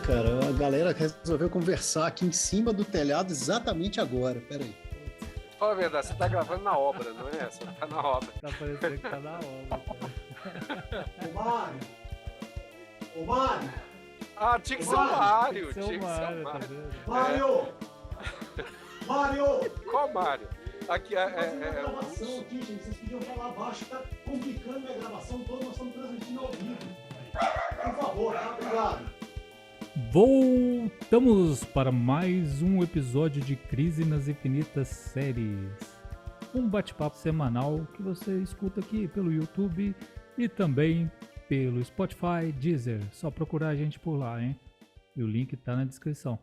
Cara, a galera resolveu conversar aqui em cima do telhado exatamente agora. Peraí. Fala a verdade, você tá gravando na obra, não é? Você tá na obra. Tá parecendo que tá na obra, cara. Ô, Mário! Ô, Mário! Ah, tinha que ser o Mário. Tinha que ser o Mário, tá vendo? Mário! Mário! Qual Mário? Aqui gravação aqui, gente. Vocês podiam falar baixo, tá complicando a gravação toda, nós estamos transmitindo ao vivo. Por favor, tá? Obrigado. Voltamos para mais um episódio de Crise nas Infinitas Séries. Um bate-papo semanal que você escuta aqui pelo YouTube e também pelo Spotify, Deezer. Só procurar a gente por lá, hein? E o link tá na descrição.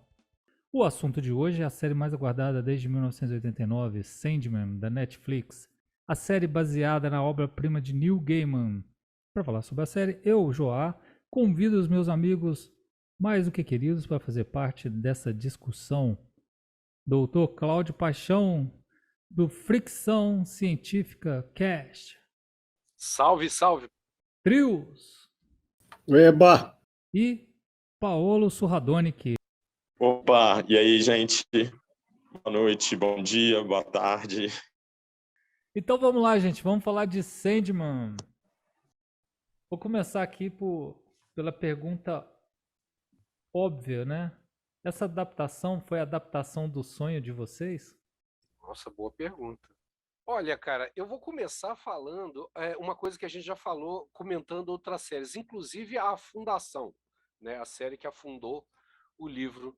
O assunto de hoje é a série mais aguardada desde 1989, Sandman, da Netflix. A série baseada na obra-prima de Neil Gaiman. Para falar sobre a série, eu, Joá, convido os meus amigos mais do que queridos para fazer parte dessa discussão. Doutor Cláudio Paixão, do Fricção Científica Cast. Salve, salve. Trios. Eba! E Paolo Surradonic. Opa, e aí, gente? Boa noite, bom dia, boa tarde. Então vamos lá, gente. Vamos falar de Sandman. Vou começar aqui pela pergunta óbvia, né? Essa adaptação foi a adaptação do sonho de vocês? Nossa, boa pergunta. Olha, cara, eu vou começar falando uma coisa que a gente já falou, comentando outras séries, inclusive a Fundação, né? A série que afundou o livro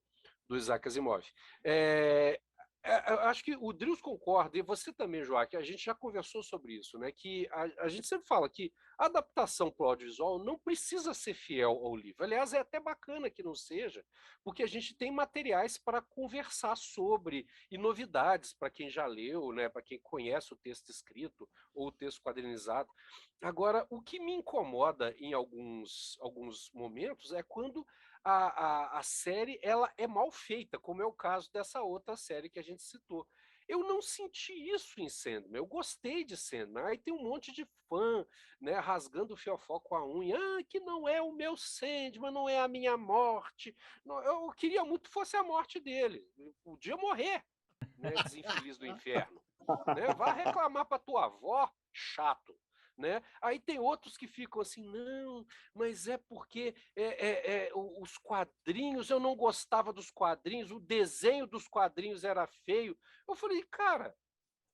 do Isaac Asimov. Eu acho que o Drius concorda, e você também, João, que a gente já conversou sobre isso, né? Que a gente sempre fala que a adaptação para o audiovisual não precisa ser fiel ao livro. Aliás, é até bacana que não seja, porque a gente tem materiais para conversar sobre e novidades para quem já leu, né? Para quem conhece o texto escrito ou o texto quadrinizado. Agora, o que me incomoda em alguns momentos é quando a série ela é mal feita, como é o caso dessa outra série que a gente citou. Eu não senti isso em Sandman, eu gostei de Sandman. Aí tem um monte de fã, né, rasgando o fiofó com a unha, que não é o meu Sandman, não é a minha morte. Não, eu queria muito que fosse a morte dele, ele podia morrer, né, desinfeliz do inferno. Né? Vá reclamar para tua avó, chato. Né? Aí tem outros que ficam assim, não, mas é porque os quadrinhos, eu não gostava dos quadrinhos, o desenho dos quadrinhos era feio. Eu falei, cara,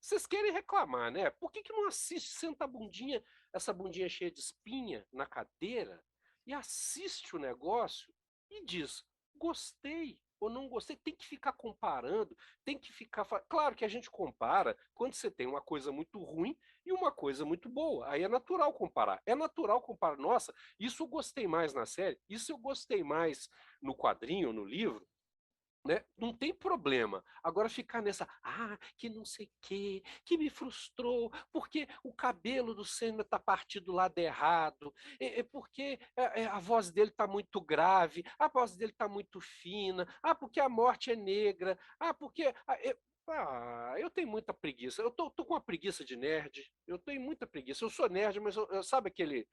vocês querem reclamar, né? Por que não assiste, senta a bundinha, essa bundinha cheia de espinha na cadeira e assiste o negócio e diz, gostei ou não gostei, tem que ficar comparando, tem que ficar... Claro que a gente compara quando você tem uma coisa muito ruim e uma coisa muito boa. Aí é natural comparar. É natural comparar. Nossa, isso eu gostei mais na série, isso eu gostei mais no quadrinho, no livro. Né? Não tem problema. Agora ficar nessa, que não sei o quê, que me frustrou, porque o cabelo do Senna está partido do lado errado, porque a voz dele está muito grave, a voz dele está muito fina, porque a morte é negra, porque... eu tenho muita preguiça. Eu tô com uma preguiça de nerd. Eu tenho muita preguiça. Eu sou nerd, mas sabe aquele...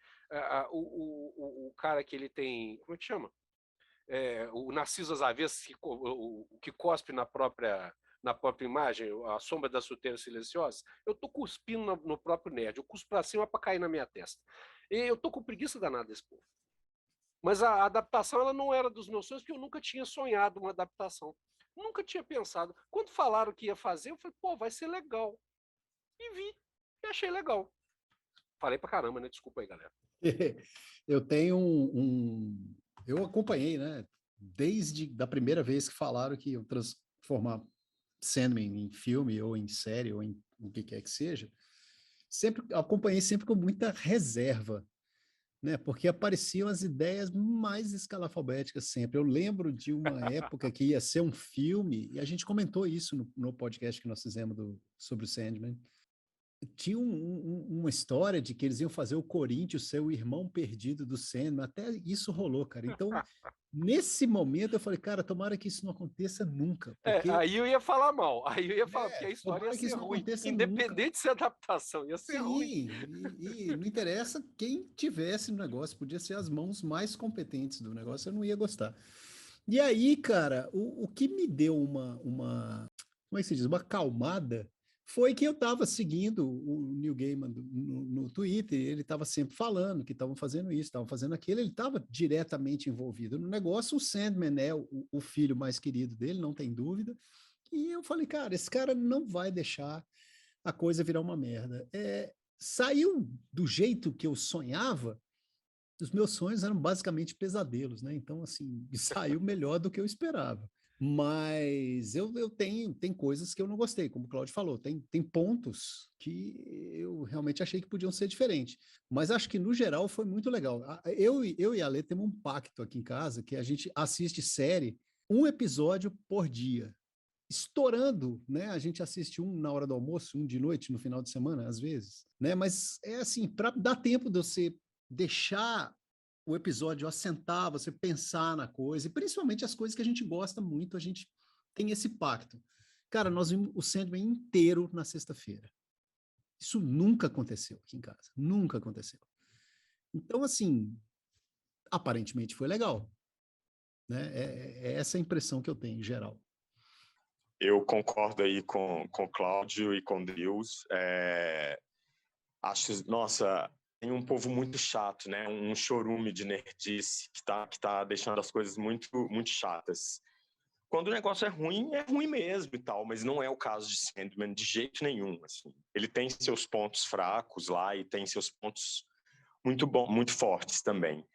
o cara que ele tem... Como é que chama? O Narciso às avessas que cospe na própria imagem, a sombra da chuteira silenciosa, eu tô cuspindo no próprio nerd, eu cuspo pra cima para cair na minha testa. E eu tô com preguiça danada desse povo. Mas a adaptação ela não era dos meus sonhos, porque eu nunca tinha sonhado uma adaptação. Nunca tinha pensado. Quando falaram que ia fazer, eu falei, pô, vai ser legal. E vi, e achei legal. Falei pra caramba, né? Desculpa aí, galera. Eu tenho eu acompanhei, né? Desde da primeira vez que falaram que iam transformar Sandman em filme ou em série ou em o que quer que seja, sempre acompanhei sempre com muita reserva, né? Porque apareciam as ideias mais escalafobéticas sempre. Eu lembro de uma época que ia ser um filme e a gente comentou isso no podcast que nós fizemos sobre o Sandman. Tinha uma história de que eles iam fazer o Corinthians ser o irmão perdido do Senna, até isso rolou, cara. Então, nesse momento eu falei, cara, tomara que isso não aconteça nunca, porque... aí eu ia falar mal, porque a história ia que isso ser não ruim, aconteça independente nunca. de ser adaptação, ia ser ruim. E não interessa quem tivesse no negócio, podia ser as mãos mais competentes do negócio, eu não ia gostar. E aí, cara, o que me deu como é que se diz? Uma acalmada foi que eu estava seguindo o Neil Gaiman no Twitter, ele estava sempre falando que estavam fazendo isso, estavam fazendo aquilo, ele estava diretamente envolvido no negócio. O Sandman é o filho mais querido dele, não tem dúvida. E eu falei, cara, esse cara não vai deixar a coisa virar uma merda. Saiu do jeito que eu sonhava. Os meus sonhos eram basicamente pesadelos, né? Então, assim, saiu melhor do que eu esperava. Mas eu tem coisas que eu não gostei, como o Claudio falou, tem pontos que eu realmente achei que podiam ser diferentes. Mas acho que, no geral, foi muito legal. Eu e a Lê temos um pacto aqui em casa, que a gente assiste série um episódio por dia. Estourando, né? A gente assiste um na hora do almoço, um de noite, no final de semana, às vezes, né? Mas é assim, para dar tempo de você deixar o episódio assentar, você pensar na coisa, e principalmente as coisas que a gente gosta muito, a gente tem esse pacto. Cara, nós vimos o Sandman inteiro na sexta-feira. Isso nunca aconteceu aqui em casa. Nunca aconteceu. Então, assim, aparentemente foi legal. Né? É essa a impressão que eu tenho, em geral. Eu concordo aí com o Cláudio e com Deus. Acho, nossa, tem um povo muito chato, né? Um chorume de nerdice que tá deixando as coisas muito, muito chatas. Quando o negócio é ruim mesmo e tal, mas não é o caso de Sandman de jeito nenhum, assim. Ele tem seus pontos fracos lá e tem seus pontos muito bons, muito fortes também.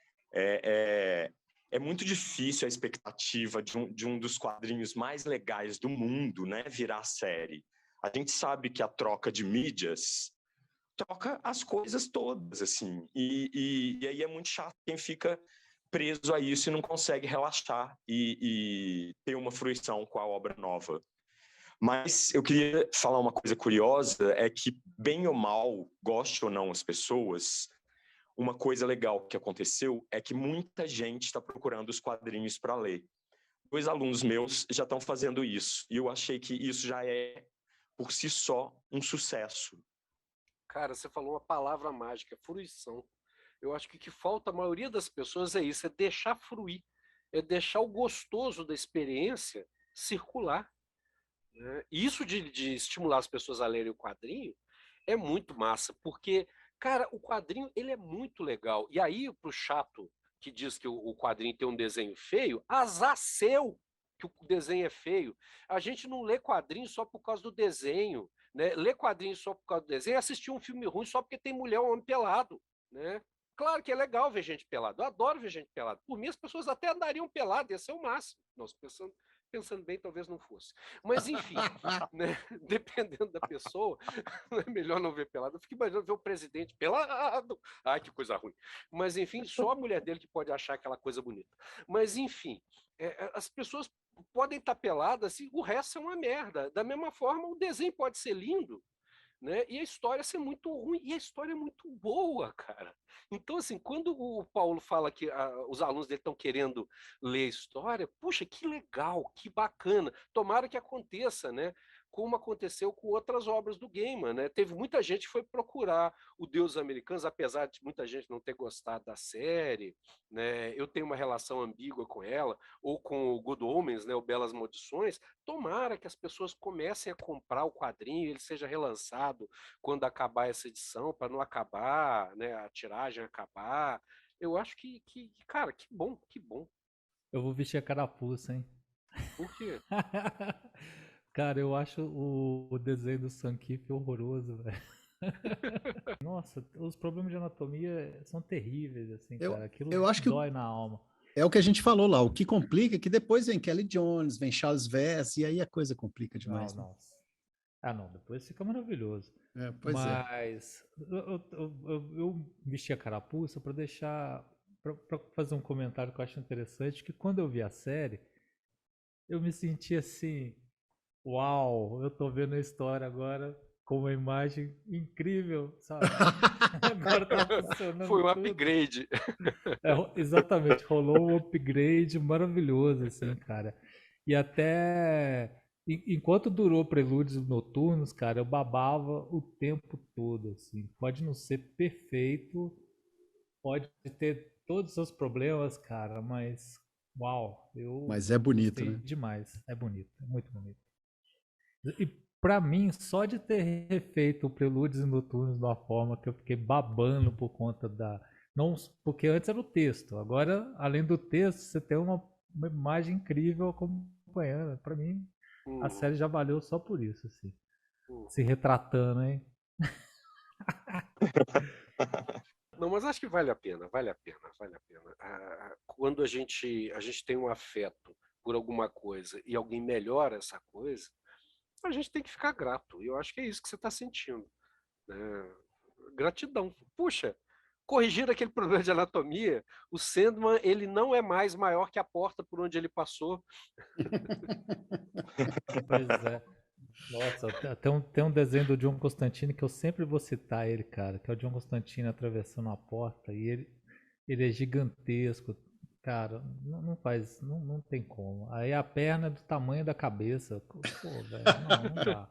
É muito difícil a expectativa de um dos quadrinhos mais legais do mundo, né, virar série. A gente sabe que a troca de mídias troca as coisas todas, assim. E aí é muito chato quem fica preso a isso e não consegue relaxar e ter uma fruição com a obra nova. Mas eu queria falar uma coisa curiosa, é que, bem ou mal, goste ou não as pessoas, uma coisa legal que aconteceu é que muita gente está procurando os quadrinhos para ler. 2 alunos meus já estão fazendo isso, e eu achei que isso já é, por si só, um sucesso. Cara, você falou uma palavra mágica, fruição. Eu acho que o que falta a maioria das pessoas é isso, é deixar fruir, é deixar o gostoso da experiência circular. Né? E isso de estimular as pessoas a lerem o quadrinho é muito massa, porque, cara, o quadrinho ele é muito legal. E aí, pro chato que diz que o quadrinho tem um desenho feio, azar seu que o desenho é feio. A gente não lê quadrinho só por causa do desenho, né? Lê quadrinho só por causa do desenho e assistir um filme ruim só porque tem mulher ou homem pelado, né? Claro que é legal ver gente pelada, eu adoro ver gente pelada. Por mim, as pessoas até andariam pelado, ia ser o máximo. Nossa, pensando bem, talvez não fosse. Mas, enfim, né? Dependendo da pessoa, é melhor não ver pelado. Eu fico imaginando ver o presidente pelado. Ai, que coisa ruim. Mas, enfim, só a mulher dele que pode achar aquela coisa bonita. Mas, enfim, as pessoas podem estar peladas e o resto é uma merda. Da mesma forma, o desenho pode ser lindo, né? E a história ser muito ruim, e a história é muito boa, cara. Então, assim, quando o Paulo fala que os alunos dele estão querendo ler a história, puxa, que legal, que bacana. Tomara que aconteça, né? Como aconteceu com outras obras do Gaiman, né? Teve muita gente que foi procurar o Deus Americanos, apesar de muita gente não ter gostado da série, né? Eu tenho uma relação ambígua com ela, ou com o Good Omens, né? O Belas Maldições. Tomara que as pessoas comecem a comprar o quadrinho, ele seja relançado quando acabar essa edição, para não acabar, né, a tiragem acabar. Eu acho cara, que bom, que bom. Eu vou vestir a carapuça, hein? Por quê? Cara, eu acho o desenho do Sankif horroroso, velho. Nossa, os problemas de anatomia são terríveis, assim, cara. Aquilo eu acho que dói na alma. é o que a gente falou lá. O que complica é que depois vem Kelly Jones, vem Charles Vess, e aí a coisa complica demais. Não, Né? não. Ah, não, depois fica maravilhoso. Pois é. Mas eu vesti a carapuça para deixar, para fazer um comentário que eu acho interessante, que quando eu vi a série, eu me senti assim, uau, eu tô vendo a história agora com uma imagem incrível, sabe? Agora tá funcionando Foi um tudo. upgrade. Exatamente, rolou um upgrade maravilhoso, assim, cara. E até enquanto durou Prelúdios Noturnos, cara, eu babava o tempo todo, assim. Pode não ser perfeito, pode ter todos os seus problemas, cara, mas Uau, eu Mas é bonito, gostei né? demais. É bonito, é muito bonito. E pra mim, só de ter refeito o Prelúdios e Noturnos de uma forma que eu fiquei babando por conta da. Não, porque antes era o texto. Agora, além do texto, você tem uma imagem incrível acompanhando. Pra mim, a Uhum, série já valeu só por isso, assim. Se uhum. retratando, hein? Não, mas acho que vale a pena, vale a pena, vale a pena. Quando a gente tem um afeto por alguma coisa e alguém melhora essa coisa, a gente tem que ficar grato. E eu acho que é isso que você está sentindo, né? Gratidão. Puxa, corrigir aquele problema de anatomia, o Sandman, ele não é mais maior que a porta por onde ele passou. Pois é. Nossa, tem um desenho do John Constantine que eu sempre vou citar ele, cara, que é o John Constantine atravessando a porta e ele é gigantesco. Cara, não faz, não tem como. Aí a perna é do tamanho da cabeça. Pô, velho, não dá.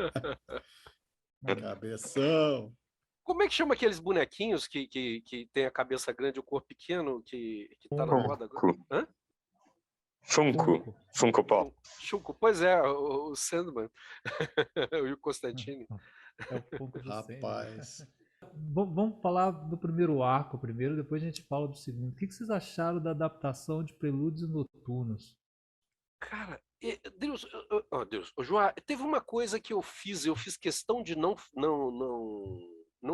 Não dá. Cabeção. Como é que chama aqueles bonequinhos que tem a cabeça grande e o corpo pequeno, que tá na moda agora? Funko. Hã? Funko. Funko Pop. Chuco, pois é, o Sandman, o Constantine. É o Funko do Sandman. Rapaz. Vamos falar do primeiro arco primeiro, depois a gente fala do segundo. O que vocês acharam da adaptação de Prelúdios e Noturnos? Cara, Deus, Deus, João, teve uma coisa que eu fiz questão de não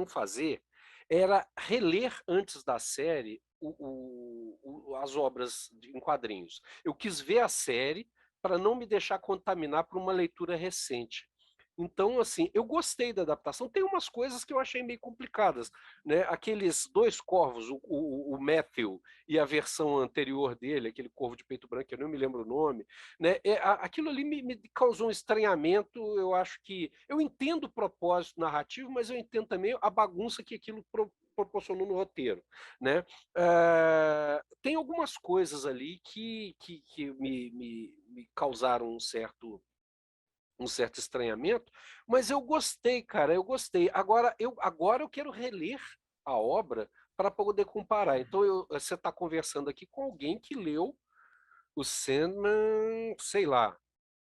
fazer, era reler antes da série as obras em quadrinhos. Eu quis ver a série para não me deixar contaminar por uma leitura recente. Então, assim, eu gostei da adaptação. Tem umas coisas que eu achei meio complicadas, né? Aqueles dois corvos, o Matthew e a versão anterior dele, aquele corvo de peito branco, eu não me lembro o nome, né? Aquilo ali me causou um estranhamento. Eu acho que eu entendo o propósito narrativo, mas eu entendo também a bagunça que aquilo proporcionou no roteiro, né? Tem algumas coisas ali que me causaram um certo estranhamento, mas eu gostei, cara, eu gostei. Agora eu quero reler a obra para poder comparar. Então você está conversando aqui com alguém que leu o Sandman, sei lá,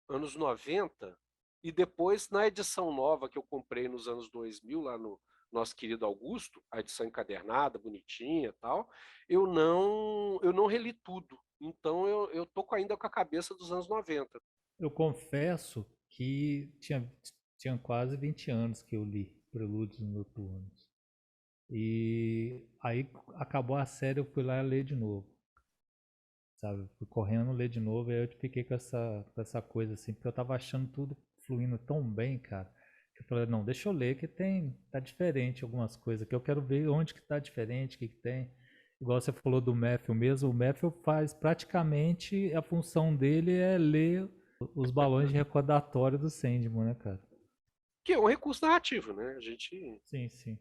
anos 90, e depois na edição nova que eu comprei nos anos 2000, lá no nosso querido Augusto, a edição encadernada, bonitinha e tal, eu não reli tudo. Então eu tô ainda com a cabeça dos anos 90. Eu confesso que tinha quase 20 anos que eu li Prelúdios Noturnos. E aí acabou a série, eu fui lá ler de novo. Sabe? Fui correndo ler de novo e aí eu fiquei com essa coisa assim, porque eu tava achando tudo fluindo tão bem, cara. Que eu falei, não, deixa eu ler que tá diferente algumas coisas, que eu quero ver onde que tá diferente, o que tem. Igual você falou do Matthew mesmo, o Matthew faz praticamente, a função dele é ler os balões de recordatório do Sandman, né, cara? Que é um recurso narrativo, né? A gente. Sim, sim.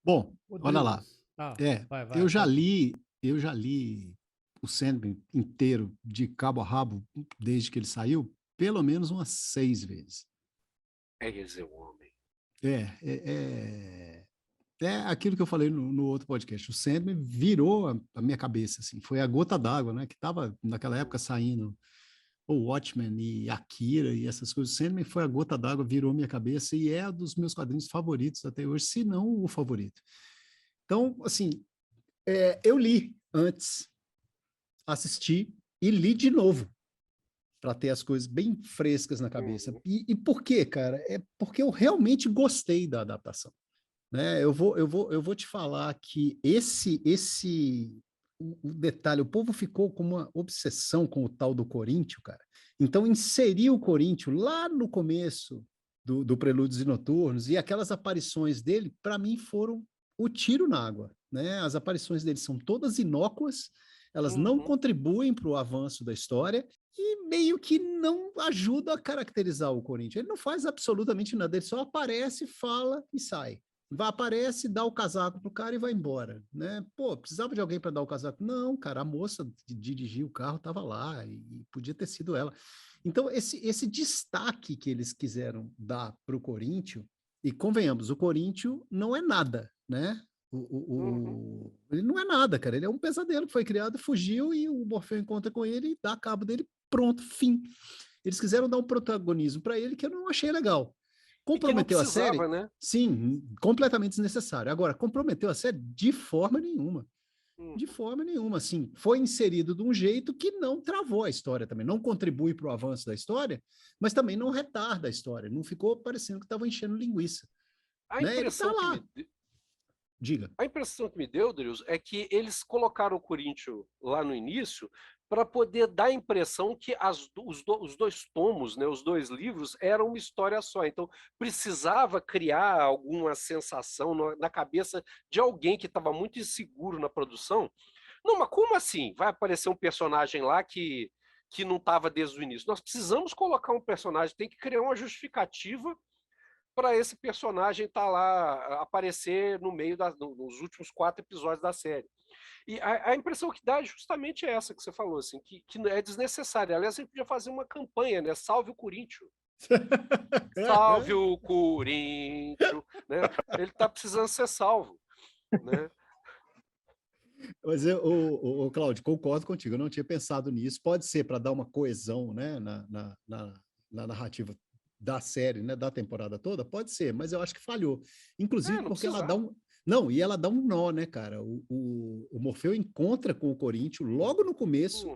Bom, Ô, olha lá. Deus. Ah, Eu vai, já pode. li, eu já li o Sandman inteiro, de cabo a rabo, desde que ele saiu, pelo menos umas 6 vezes. É dizer, o homem. É, é, é aquilo que eu falei no outro podcast. O Sandman virou a minha cabeça, assim. Foi a gota d'água, né? Que estava naquela época saindo o Watchmen e Akira e essas coisas. O Sandman foi a gota d'água, virou minha cabeça e é um dos meus quadrinhos favoritos até hoje, se não o favorito. Então, assim, eu li antes, assisti e li de novo para ter as coisas bem frescas na cabeça. Uhum. E por quê, cara? É porque eu realmente gostei da adaptação, né? Eu vou te falar que o detalhe, o povo ficou com uma obsessão com o tal do Corinthians, cara. Então, inserir o Corinthians lá no começo do Prelúdios e Noturnos e aquelas aparições dele, para mim, foram o tiro na água, né? As aparições dele são todas inócuas, elas não Uhum. contribuem para o avanço da história e meio que não ajudam a caracterizar o Corinthians. Ele não faz absolutamente nada, ele só aparece, fala e sai. Aparece, dá o casaco pro cara e vai embora, né? Pô, precisava de alguém para dar o casaco? Não, cara, a moça que dirigia o carro estava lá e podia ter sido ela. Então, esse destaque que eles quiseram dar para o Corinthians, e convenhamos, o Corinthians não é nada, né? Ele não é nada, cara. Ele é um pesadelo que foi criado, fugiu e o Morfeu encontra com ele e dá cabo dele. Pronto, fim. Eles quiseram dar um protagonismo para ele que eu não achei legal. Comprometeu a série? Né? Sim, completamente desnecessário. Agora, comprometeu a série de forma nenhuma. De forma nenhuma, assim, foi inserido de um jeito que não travou a história também, não contribui para o avanço da história, mas também não retarda a história, não ficou parecendo que estava enchendo linguiça. A né? impressão Ele tá lá. Diga. A impressão que me deu, Drius, é que eles colocaram o Corinthians lá no início para poder dar a impressão que os dois tomos, né, os dois livros, eram uma história só. Então, precisava criar alguma sensação na cabeça de alguém que estava muito inseguro na produção. Não, mas como assim? Vai aparecer um personagem lá que não estava desde o início. Nós precisamos colocar um personagem, tem que criar uma justificativa para esse personagem estar lá, aparecer no meio nos últimos 4 episódios da série. E a impressão que dá é justamente essa que você falou, assim, que é desnecessária. Aliás, a gente podia fazer uma campanha, né? Salve o Corinthians. Salve o Corinthians. Né? Ele está precisando ser salvo. Né? Mas Cláudio, concordo contigo, eu não tinha pensado nisso. Pode ser para dar uma coesão, né, na narrativa da série, né, da temporada toda, pode ser, mas eu acho que falhou. Inclusive porque ela dá um... Não, e ela dá um nó, né, cara? O Morfeu encontra com o Corinthians logo no começo,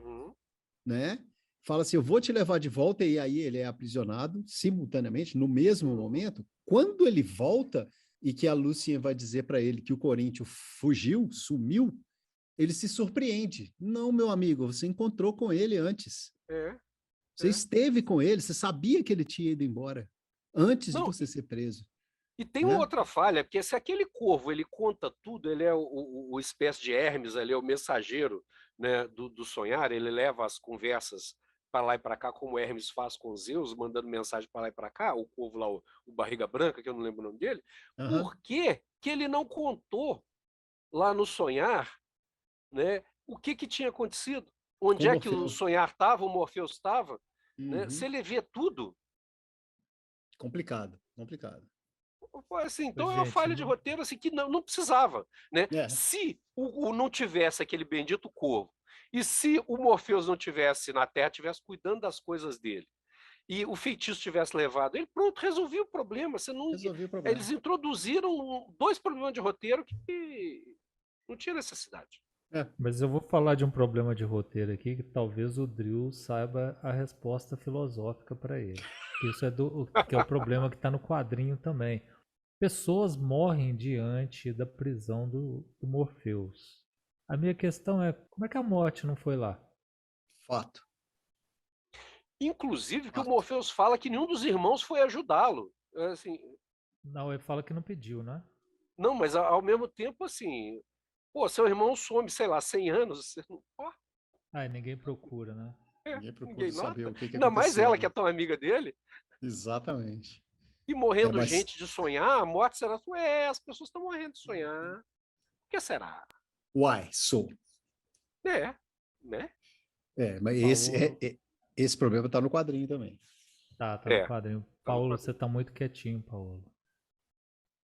né? Fala assim, eu vou te levar de volta, e aí ele é aprisionado simultaneamente, no mesmo momento. Quando ele volta e que a Lucien vai dizer para ele que o Corinthians fugiu, sumiu, ele se surpreende. Não, meu amigo, você encontrou com ele antes. Você esteve com ele, você sabia que ele tinha ido embora antes de você ser preso. E tem uma outra falha, porque se aquele corvo ele conta tudo, ele é o espécie de Hermes, ele é o mensageiro, né, do sonhar, ele leva as conversas para lá e para cá, como Hermes faz com Zeus, mandando mensagem para lá e para cá, o corvo lá, o Barriga Branca, que eu não lembro o nome dele. Por que ele não contou lá no sonhar, né, o que tinha acontecido? Onde é que o sonhar estava, o Morfeu estava? Né? Se ele vê tudo... Complicado. Assim, então é uma falha de roteiro assim, que não precisava. Né? Se não tivesse aquele bendito corvo, e se o Morpheus não tivesse na Terra, tivesse cuidando das coisas dele, e o feitiço tivesse levado ele, pronto, resolvia o problema. Eles introduziram 2 problemas de roteiro que não tinha necessidade. Mas eu vou falar de um problema de roteiro aqui que talvez o Drill saiba a resposta filosófica para ele. Isso que é o problema que está no quadrinho também. Pessoas morrem diante da prisão do Morpheus. A minha questão é, como é que a morte não foi lá? Fato. Inclusive que o Morpheus fala que nenhum dos irmãos foi ajudá-lo. Assim, não, ele fala que não pediu, né? Não, mas ao mesmo tempo, assim... Pô, seu irmão some, sei lá, 100 anos. Você não... ninguém procura, né? Ninguém procura saber o que Ainda mais ela, que é tão amiga dele. Exatamente. E morrendo gente de sonhar, a morte será... as pessoas estão morrendo de sonhar. Por que será? Why so? Né? Mas esse problema tá no quadrinho também. Tá no quadrinho. Paulo, você tá muito quietinho, Paulo.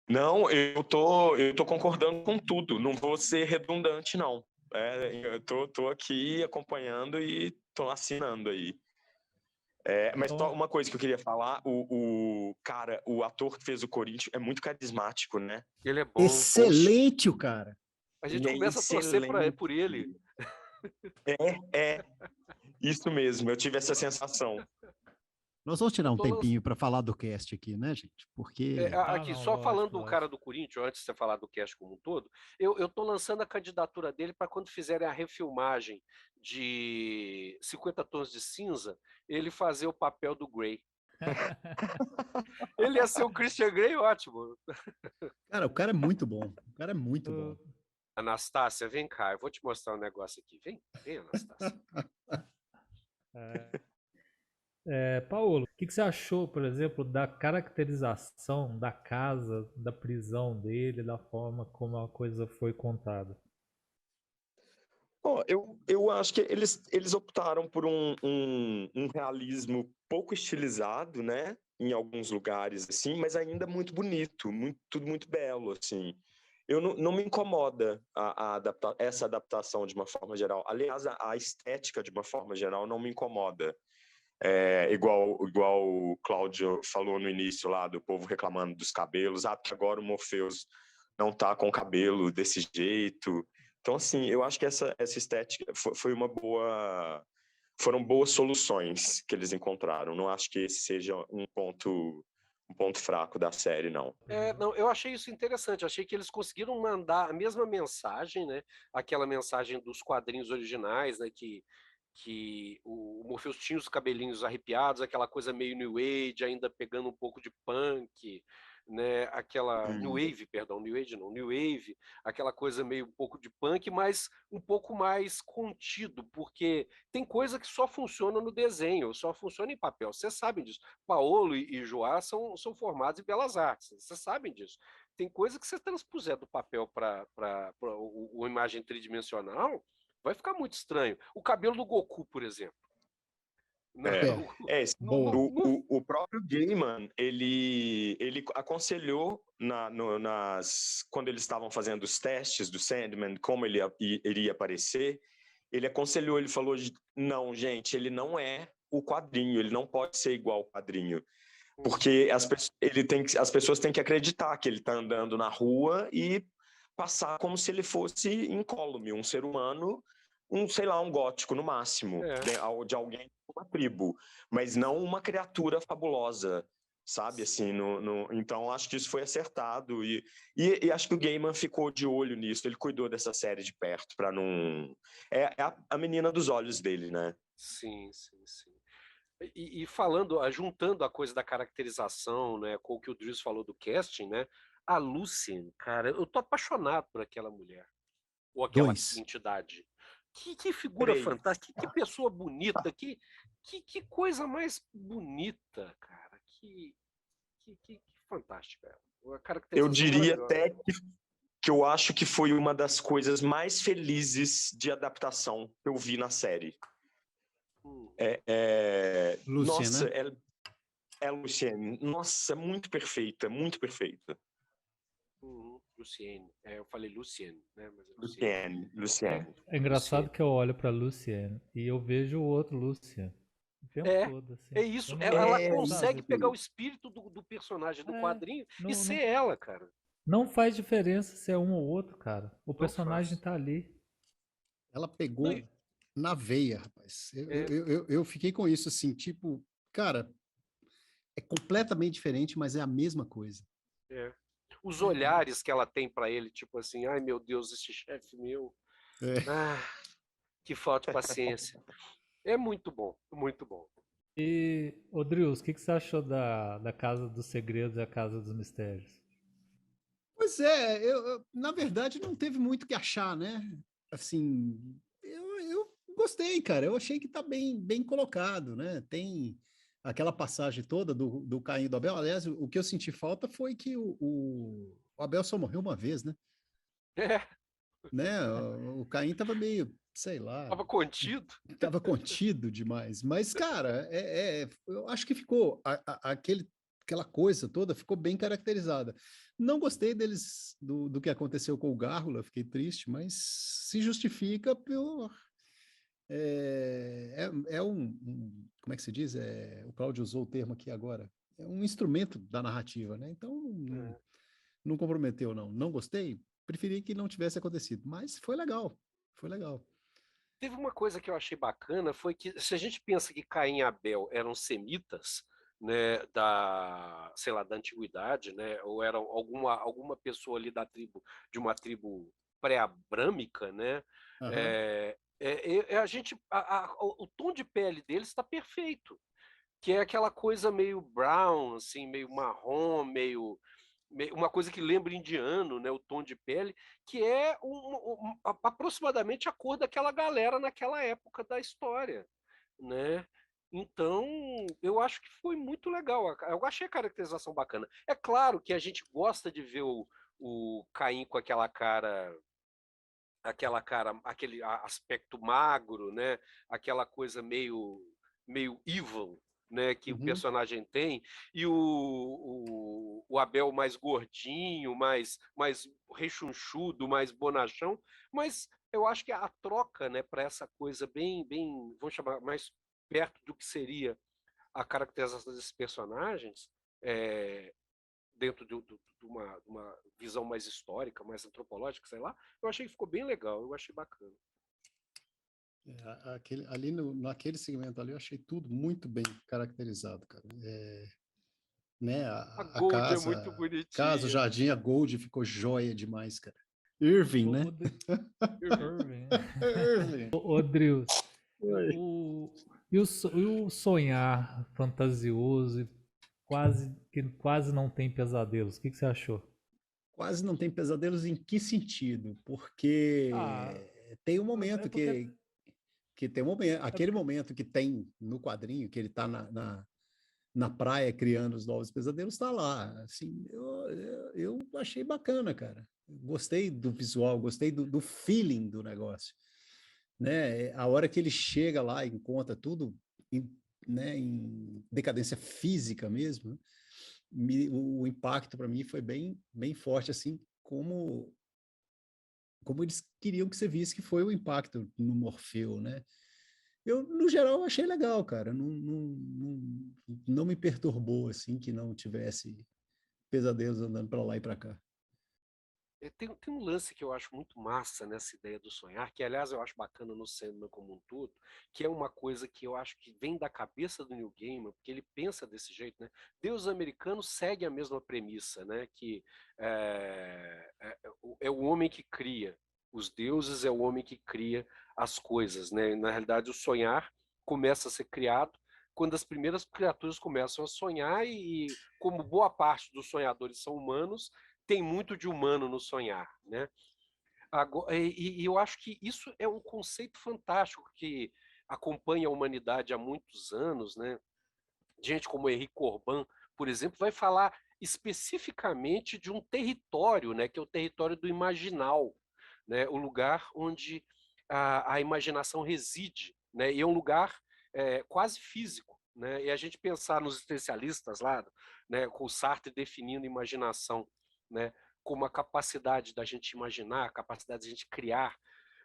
Não, eu tô concordando com tudo. Não vou ser redundante, não. Eu tô aqui acompanhando e tô assinando aí. Mas uma coisa que eu queria falar, cara, o ator que fez o Corinthians é muito carismático, né? Ele é bom. Excelente, o cara. A gente começa a torcer por ele. Isso mesmo, eu tive essa sensação. Nós vamos tirar um tempinho para falar do cast aqui, né, gente? Porque... falando do cara do Corinthians, antes de você falar do cast como um todo, eu tô lançando a candidatura dele para quando fizerem a refilmagem de 50 Tons de Cinza, ele fazer o papel do Grey. Ele ia ser o Christian Grey, ótimo. Cara, o cara é muito bom. Anastácia, vem cá, eu vou te mostrar um negócio aqui. Vem, Anastácia. Paulo, o que você achou, por exemplo, da caracterização da casa, da prisão dele, da forma como a coisa foi contada? Eu acho que eles optaram por um realismo pouco estilizado, né? Em alguns lugares, assim, mas ainda muito bonito, tudo muito belo, assim. não me incomoda essa adaptação de uma forma geral. Aliás, a estética de uma forma geral não me incomoda. Igual o Cláudio falou no início lá, do povo reclamando dos cabelos, porque agora o Morpheus não tá com o cabelo desse jeito. Então, assim, eu acho que essa estética foi uma boa... Foram boas soluções que eles encontraram. Não acho que esse seja um ponto fraco da série, não. Não, eu achei isso interessante. Achei que eles conseguiram mandar a mesma mensagem, né? Aquela mensagem dos quadrinhos originais, né? Que o Morpheus tinha os cabelinhos arrepiados, aquela coisa meio New Age, ainda pegando um pouco de punk, né? Aquela New Wave, perdão, New Age não, New Wave, aquela coisa meio um pouco de punk, mas um pouco mais contido, porque tem coisa que só funciona no desenho, só funciona em papel. Vocês sabem disso. Paolo e Joá são formados em belas artes, vocês sabem disso. Tem coisa que você transpuser do papel para uma imagem tridimensional, vai ficar muito estranho. O cabelo do Goku, por exemplo. Boa. O próprio Gaiman, ele aconselhou quando eles estavam fazendo os testes do Sandman, como ele iria aparecer, ele falou, não, gente, ele não é o quadrinho, ele não pode ser igual ao quadrinho, porque as pessoas têm que acreditar que ele está andando na rua e passar como se ele fosse incólume, um ser humano, sei lá, um gótico no máximo, de alguém de uma tribo, mas não uma criatura fabulosa, sabe? Assim, então acho que isso foi acertado e acho que o Gaiman ficou de olho nisso, ele cuidou dessa série de perto para não... É a menina dos olhos dele, né? Sim. E falando, juntando a coisa da caracterização, né, com o que o Dries falou do casting, né? A Lucien, cara, eu tô apaixonado por aquela mulher. Ou aquela entidade. Que figura fantástica, que pessoa bonita, que coisa mais bonita, cara. Que fantástica. A Eu caracterização diria maravilhosa. até que eu acho que foi uma das coisas mais felizes de adaptação que eu vi na série. Lucien, nossa, né? Luciene. Nossa, muito perfeita, muito perfeita. Luciene. Eu falei Luciene, né? Mas Luciene. É engraçado que eu olho pra Luciene e eu vejo o outro Lucian. O tempo todo, assim. É isso. Não- Ela sabe? consegue pegar o espírito do personagem do quadrinho e ser ela, cara. Não faz diferença se é um ou outro, cara. O Não personagem faz. tá ali. Ela pegou na veia, rapaz. Eu fiquei com isso, assim, tipo, cara, é completamente diferente, mas é a mesma coisa. Os olhares que ela tem pra ele, tipo assim, ai meu Deus, esse chefe meu. Que falta de paciência. É muito bom, muito bom. E, Drius, o que você achou da Casa dos Segredos e a Casa dos Mistérios? Pois é, na verdade não teve muito o que achar, né? Assim, eu gostei, cara. Eu achei que tá bem colocado, né? Tem aquela passagem toda do Caim e do Abel. Aliás, o que eu senti falta foi que o Abel só morreu uma vez, né? Né? O Caim tava meio, sei lá, Tava contido. tava contido demais. Mas, cara, eu acho que ficou aquela coisa toda ficou bem caracterizada. Não gostei do que aconteceu com o Gárgula, fiquei triste, mas se justifica por como é que se diz? O Cláudio usou o termo aqui agora. É um instrumento da narrativa, né? Então não comprometeu, não. Não gostei, preferi que não tivesse acontecido, mas foi legal, foi legal. Teve uma coisa que eu achei bacana, foi que se a gente pensa que Caim e Abel eram semitas, né, sei lá, da antiguidade, né, ou eram alguma pessoa ali de uma tribo pré-abrâmica, né, a gente, o tom de pele deles está perfeito, que é aquela coisa meio brown, assim, meio marrom, uma coisa que lembra indiano, né, o tom de pele, que é aproximadamente a cor daquela galera naquela época da história, né? Então, eu acho que foi muito legal. Eu achei a caracterização bacana. É claro que a gente gosta de ver o Caim com aquele aspecto magro, né? Aquela coisa meio evil, né, que o personagem tem, e o Abel mais gordinho, mais rechonchudo, mais bonachão, mas eu acho que a troca, né, para essa coisa bem, vamos chamar, mais perto do que seria a caracterização desses personagens, dentro de uma visão mais histórica, mais antropológica, sei lá, eu achei que ficou bem legal, eu achei bacana. Naquele segmento ali, eu achei tudo muito bem caracterizado, cara. Né, A a Gold casa, é muito bonitinha. casa, o jardim, a Gold ficou joia demais, cara. Irving, né? Irving. Irving. Ô, Drius, e o sonhar fantasioso, que quase não tem pesadelos, o que você achou? Quase não tem pesadelos em que sentido? Porque tem um momento que tem um momento, aquele momento que tem no quadrinho, que ele está na praia criando os novos pesadelos, está lá. Assim, eu achei bacana, cara. Gostei do visual, gostei do feeling do negócio. Né? A hora que ele chega lá e encontra tudo né, em decadência física mesmo, o impacto para mim foi bem forte, assim, como eles queriam que você visse que foi o impacto no Morfeu, né? Eu, no geral, achei legal, cara. Não me perturbou, assim, que não tivesse pesadelos andando para lá e para cá. Tem um lance que eu acho muito massa nessa ideia do sonhar, que aliás eu acho bacana no Sandman como um todo, que é uma coisa que eu acho que vem da cabeça do Neil Gaiman, porque ele pensa desse jeito, né? Deus americano segue a mesma premissa, né? Que é o homem que cria os deuses, é o homem que cria as coisas, né? Na realidade, o sonhar começa a ser criado quando as primeiras criaturas começam a sonhar e como boa parte dos sonhadores são humanos, tem muito de humano no sonhar, né? E eu acho que isso é um conceito fantástico que acompanha a humanidade há muitos anos, né? Gente como Henri Corbin, por exemplo, vai falar especificamente de um território, né? Que é o território do imaginal, né? O lugar onde a imaginação reside, né? E é um lugar quase físico, né? E a gente pensar nos especialistas lá, né? Com o Sartre definindo imaginação, né, como a capacidade da gente imaginar, a capacidade da gente criar,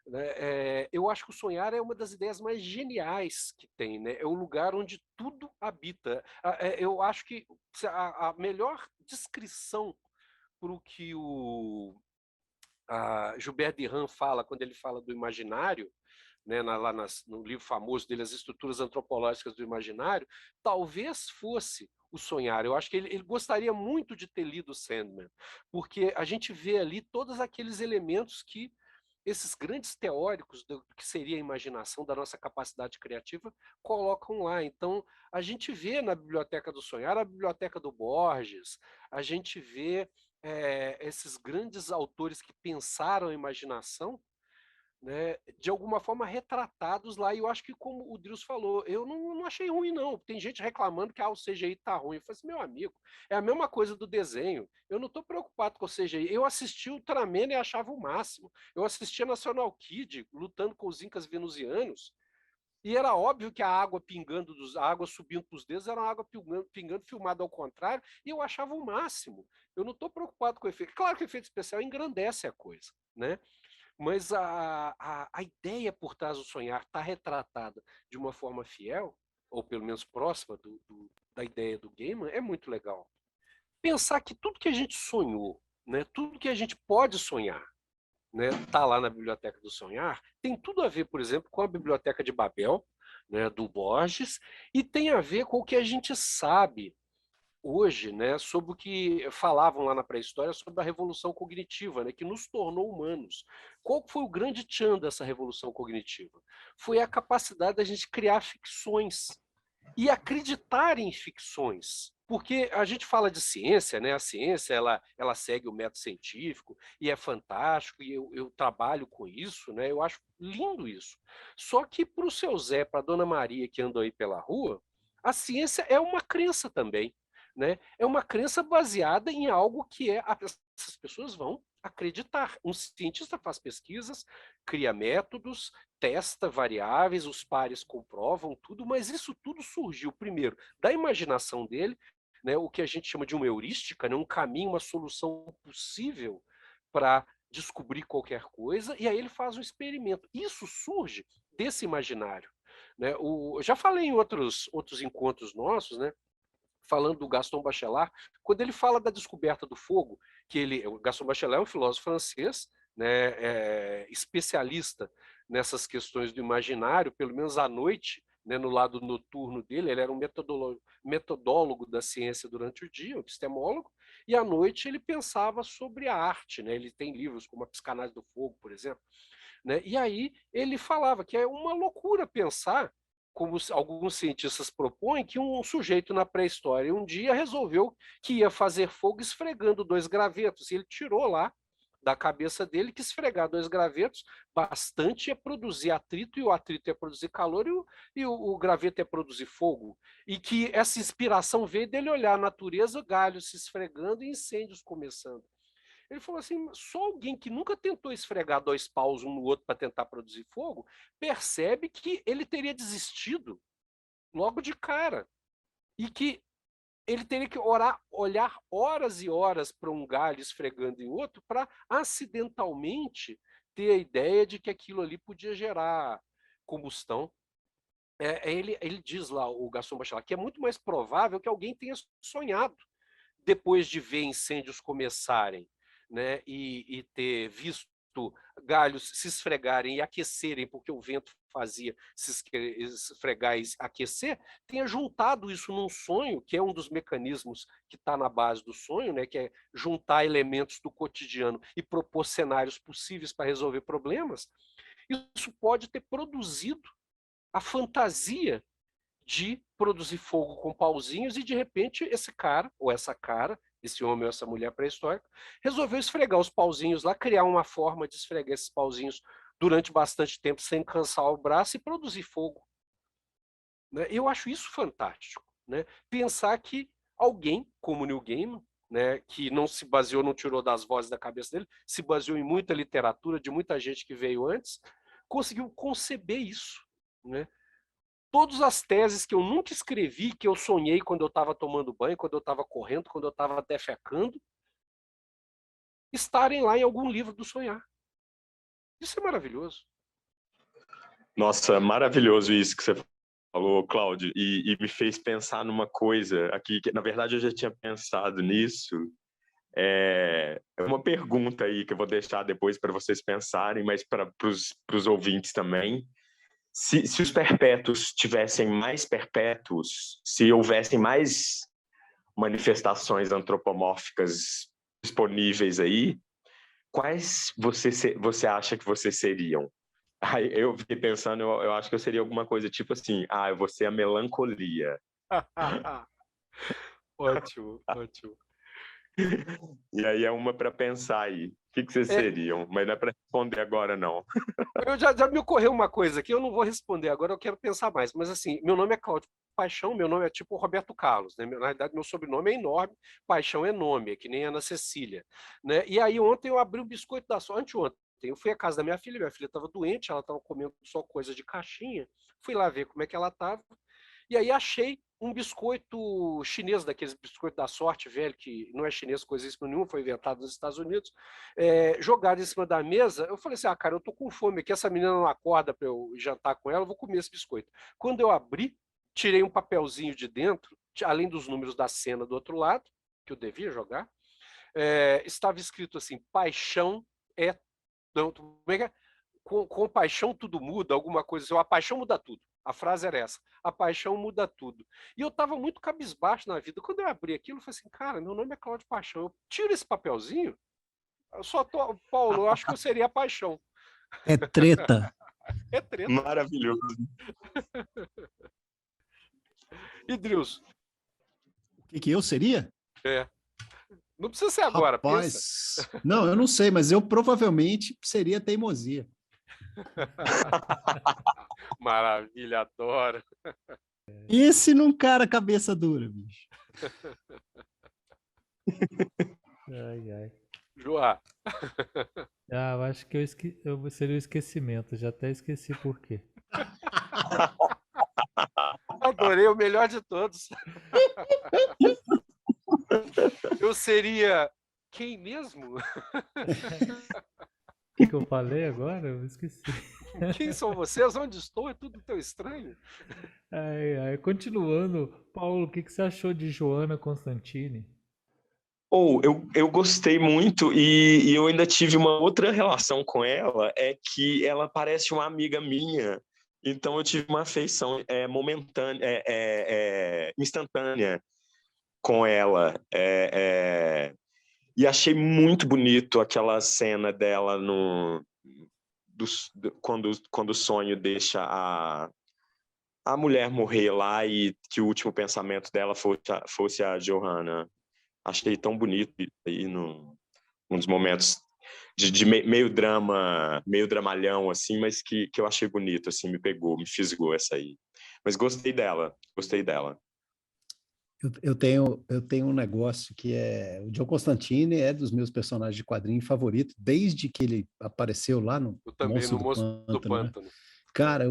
né? Eu acho que o sonhar é uma das ideias mais geniais que tem, né? É o lugar onde tudo habita. Eu acho que a melhor descrição para o que o Gilbert Durand fala quando ele fala do imaginário, né, no livro famoso dele, As Estruturas Antropológicas do Imaginário, talvez fosse o sonhar. Eu acho que ele gostaria muito de ter lido Sandman, porque a gente vê ali todos aqueles elementos que esses grandes teóricos do que seria a imaginação, da nossa capacidade criativa, colocam lá. Então, a gente vê na Biblioteca do Sonhar a Biblioteca do Borges, a gente vê esses grandes autores que pensaram a imaginação, né, de alguma forma retratados lá, e eu acho que, como o Drius falou, eu não achei ruim, não. Tem gente reclamando que o CGI tá ruim. Eu falei assim, meu amigo, é a mesma coisa do desenho. Eu não estou preocupado com o CGI. Eu assisti o Ultraman e achava o máximo. Eu assisti a National Kid lutando com os incas venusianos, e era óbvio que a água pingando, a água subindo para os dedos, era uma água pingando filmada ao contrário, e eu achava o máximo. Eu não estou preocupado com o efeito. Claro que o efeito especial engrandece a coisa, né? Mas a ideia por trás do sonhar está retratada de uma forma fiel, ou pelo menos próxima da ideia do Gaiman, é muito legal. Pensar que tudo que a gente sonhou, né, tudo que a gente pode sonhar, né, tá lá na Biblioteca do Sonhar, tem tudo a ver, por exemplo, com a Biblioteca de Babel, né, do Borges, e tem a ver com o que a gente sabe hoje, né, sobre o que falavam lá na pré-história sobre a revolução cognitiva, né, que nos tornou humanos. Qual foi o grande tchan dessa revolução cognitiva? Foi a capacidade da gente criar ficções e acreditar em ficções. Porque a gente fala de ciência, né? A ciência ela segue o método científico e é fantástico, e eu trabalho com isso, né? Eu acho lindo isso. Só que para o seu Zé, para a dona Maria que andam aí pela rua, a ciência é uma crença também. Né? É uma crença baseada em algo que essas pessoas vão acreditar. Um cientista faz pesquisas, cria métodos, testa variáveis, os pares comprovam tudo, mas isso tudo surgiu, primeiro, da imaginação dele, né, o que a gente chama de uma heurística, né, um caminho, uma solução possível para descobrir qualquer coisa, e aí ele faz um experimento. Isso surge desse imaginário, né? Eu já falei em outros encontros nossos, né, falando do Gaston Bachelard, quando ele fala da descoberta do fogo, o Gaston Bachelard é um filósofo francês, né, especialista nessas questões do imaginário, pelo menos à noite, né, no lado noturno dele, ele era um metodólogo da ciência durante o dia, um epistemólogo, e à noite ele pensava sobre a arte, né? Ele tem livros como A Psicanálise do Fogo, por exemplo, né? E aí ele falava que é uma loucura pensar, como alguns cientistas propõem, que um sujeito na pré-história um dia resolveu que ia fazer fogo esfregando 2 gravetos. E ele tirou lá da cabeça dele que esfregar 2 gravetos bastante ia produzir atrito, e o atrito ia produzir calor, e o graveto ia produzir fogo. E que essa inspiração veio dele olhar a natureza, galhos se esfregando e incêndios começando. Ele falou assim: só alguém que nunca tentou esfregar 2 paus um no outro para tentar produzir fogo percebe que ele teria desistido logo de cara. E que ele teria que olhar horas e horas para um galho esfregando em outro para acidentalmente ter a ideia de que aquilo ali podia gerar combustão. Ele diz lá, o Gaston Bachelard, que é muito mais provável que alguém tenha sonhado depois de ver incêndios começarem, né, e ter visto galhos se esfregarem e aquecerem, porque o vento fazia se esfregar e aquecer, tenha juntado isso num sonho, que é um dos mecanismos que está na base do sonho, né, que é juntar elementos do cotidiano e propor cenários possíveis para resolver problemas. Isso pode ter produzido a fantasia de produzir fogo com pauzinhos, e de repente esse cara, ou essa cara, esse homem ou essa mulher pré-histórica, resolveu esfregar os pauzinhos lá, criar uma forma de esfregar esses pauzinhos durante bastante tempo sem cansar o braço e produzir fogo. Né? Eu acho isso fantástico. Né? Pensar que alguém, como o Neil Gaiman, né, que não se baseou, não tirou das vozes da cabeça dele, se baseou em muita literatura de muita gente que veio antes, conseguiu conceber isso. Né? Todas as teses que eu nunca escrevi, que eu sonhei quando eu estava tomando banho, quando eu estava correndo, quando eu estava defecando, estarem lá em algum livro do sonhar. Isso é maravilhoso. Nossa, maravilhoso isso que você falou, Cláudio, e me fez pensar numa coisa aqui, que na verdade eu já tinha pensado nisso. É uma pergunta aí que eu vou deixar depois para vocês pensarem, mas para os ouvintes também. Se os perpétuos tivessem mais perpétuos, se houvessem mais manifestações antropomórficas disponíveis aí, quais você acha que vocês seriam? Aí eu fiquei pensando, eu acho que eu seria alguma coisa tipo assim, eu vou ser a melancolia. Ótimo, ótimo. E aí é uma para pensar aí. O que vocês seriam? Mas não é para responder agora, não. Já me ocorreu uma coisa aqui, eu não vou responder agora, eu quero pensar mais. Mas assim, meu nome é Cláudio Paixão, meu nome é tipo Roberto Carlos, né? Na verdade, meu sobrenome é enorme, Paixão é nome, é que nem Ana Cecília. Né? E aí ontem eu abri um biscoito da sorte, anteontem, eu fui à casa da minha filha estava doente, ela estava comendo só coisa de caixinha, fui lá ver como é que ela estava, e aí achei um biscoito chinês, daqueles biscoitos da sorte velho, que não é chinês coisíssimo nenhum, foi inventado nos Estados Unidos, jogado em cima da mesa. Eu falei assim, cara, eu tô com fome aqui, essa menina não acorda para eu jantar com ela, eu vou comer esse biscoito. Quando eu abri, tirei um papelzinho de dentro, além dos números da cena do outro lado, que eu devia jogar, estava escrito assim, paixão é... Não, como é que é? Com paixão tudo muda, alguma coisa assim, a paixão muda tudo. A frase era essa, a paixão muda tudo. E eu estava muito cabisbaixo na vida. Quando eu abri aquilo, eu falei assim, cara, meu nome é Cláudio Paixão. Eu tiro esse papelzinho, Paulo, eu acho que eu seria a paixão. É treta. É treta. Maravilhoso. E Drilson? O que eu seria? Não precisa ser agora, Rapaz, pensa. Não, eu não sei, mas eu provavelmente seria teimosia. Maravilha, adoro. Esse não cara cabeça dura, bicho. Ai. Joá. Eu acho que eu seria o esquecimento, já até esqueci por quê. Adorei, o melhor de todos. Eu seria quem mesmo? O que eu falei agora? Eu esqueci. Quem são vocês? Onde estou? É tudo tão estranho. Continuando, Paulo, o que você achou de Johanna Constantine? Eu gostei muito e eu ainda tive uma outra relação com ela, é que ela parece uma amiga minha, então eu tive uma afeição momentânea, instantânea com ela. E achei muito bonito aquela cena dela quando o sonho deixa a mulher morrer lá e que o último pensamento dela fosse a Johanna. Achei tão bonito aí um dos momentos de meio drama, meio dramalhão, assim, mas que eu achei bonito, assim, me pegou, me fisgou essa aí. Mas gostei dela. Eu tenho um negócio que é... O John Constantine é dos meus personagens de quadrinho favorito, desde que ele apareceu lá no Eu também, Monstro no do Monstro do Pântano, né? Pântano. Cara,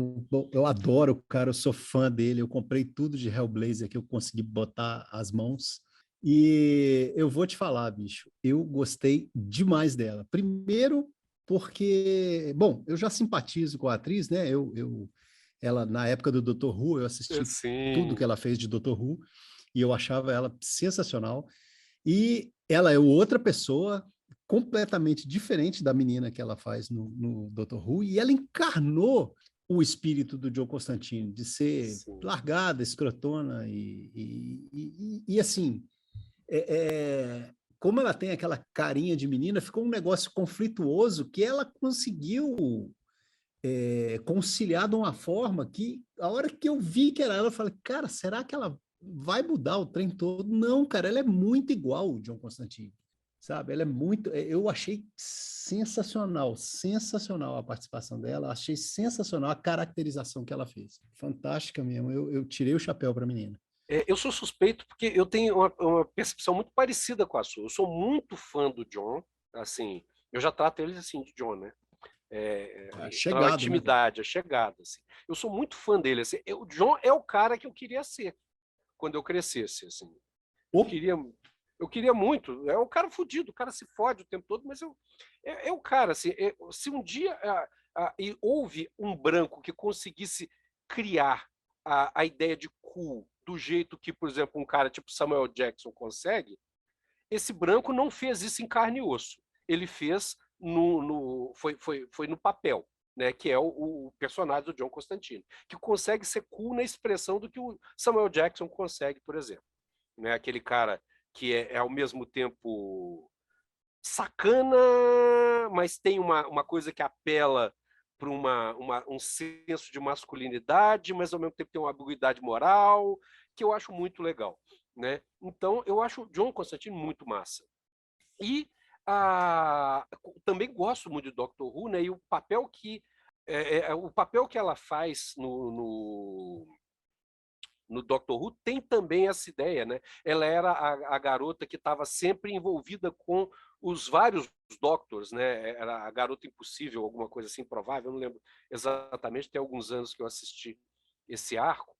eu adoro o cara, eu sou fã dele, eu comprei tudo de Hellblazer que eu consegui botar as mãos. E eu vou te falar, bicho, eu gostei demais dela. Primeiro porque, bom, eu já simpatizo com a atriz, né? Ela, na época do Dr. Who, eu assisti tudo Sim. que ela fez de Dr. Who e eu achava ela sensacional. E ela é outra pessoa completamente diferente da menina que ela faz no Dr. Who, e ela encarnou o espírito do Joe Constantine, de ser Sim. largada, escrotona, e assim, como ela tem aquela carinha de menina, ficou um negócio conflituoso que ela conseguiu conciliar de uma forma que, a hora que eu vi que era ela, eu falei, cara, será que ela vai mudar o trem todo? Não, cara, ela é muito igual o John Constantine, sabe? Ela é muito... Eu achei sensacional a participação dela, achei sensacional a caracterização que ela fez. Fantástica mesmo, eu tirei o chapéu para a menina. Eu sou suspeito porque eu tenho uma percepção muito parecida com a sua. Eu sou muito fã do John, assim, eu já trato ele assim de John, né? Então a Chegado, né? intimidade, a chegada, assim. Eu sou muito fã dele, assim. O John é o cara que eu queria ser quando eu crescesse, assim. Eu queria muito. É um cara fudido, o cara se fode o tempo todo, mas é o cara, assim. Se um dia e houve um branco que conseguisse criar a ideia de cool do jeito que, por exemplo, um cara tipo Samuel Jackson consegue, esse branco não fez isso em carne e osso. Ele fez foi no papel, né, que é o personagem do John Constantine, que consegue ser cool na expressão do que o Samuel Jackson consegue, por exemplo. Né, aquele cara que é ao mesmo tempo sacana, mas tem uma coisa que apela para um senso de masculinidade, mas ao mesmo tempo tem uma ambiguidade moral, que eu acho muito legal. Né? Então, eu acho o John Constantine muito massa. E também gosto muito de Doctor Who, né? E o papel que ela faz no Doctor Who tem também essa ideia, né? Ela era a garota que estava sempre envolvida com os vários Doctors, né? Era a garota impossível, alguma coisa assim, improvável, eu não lembro exatamente, tem alguns anos que eu assisti esse arco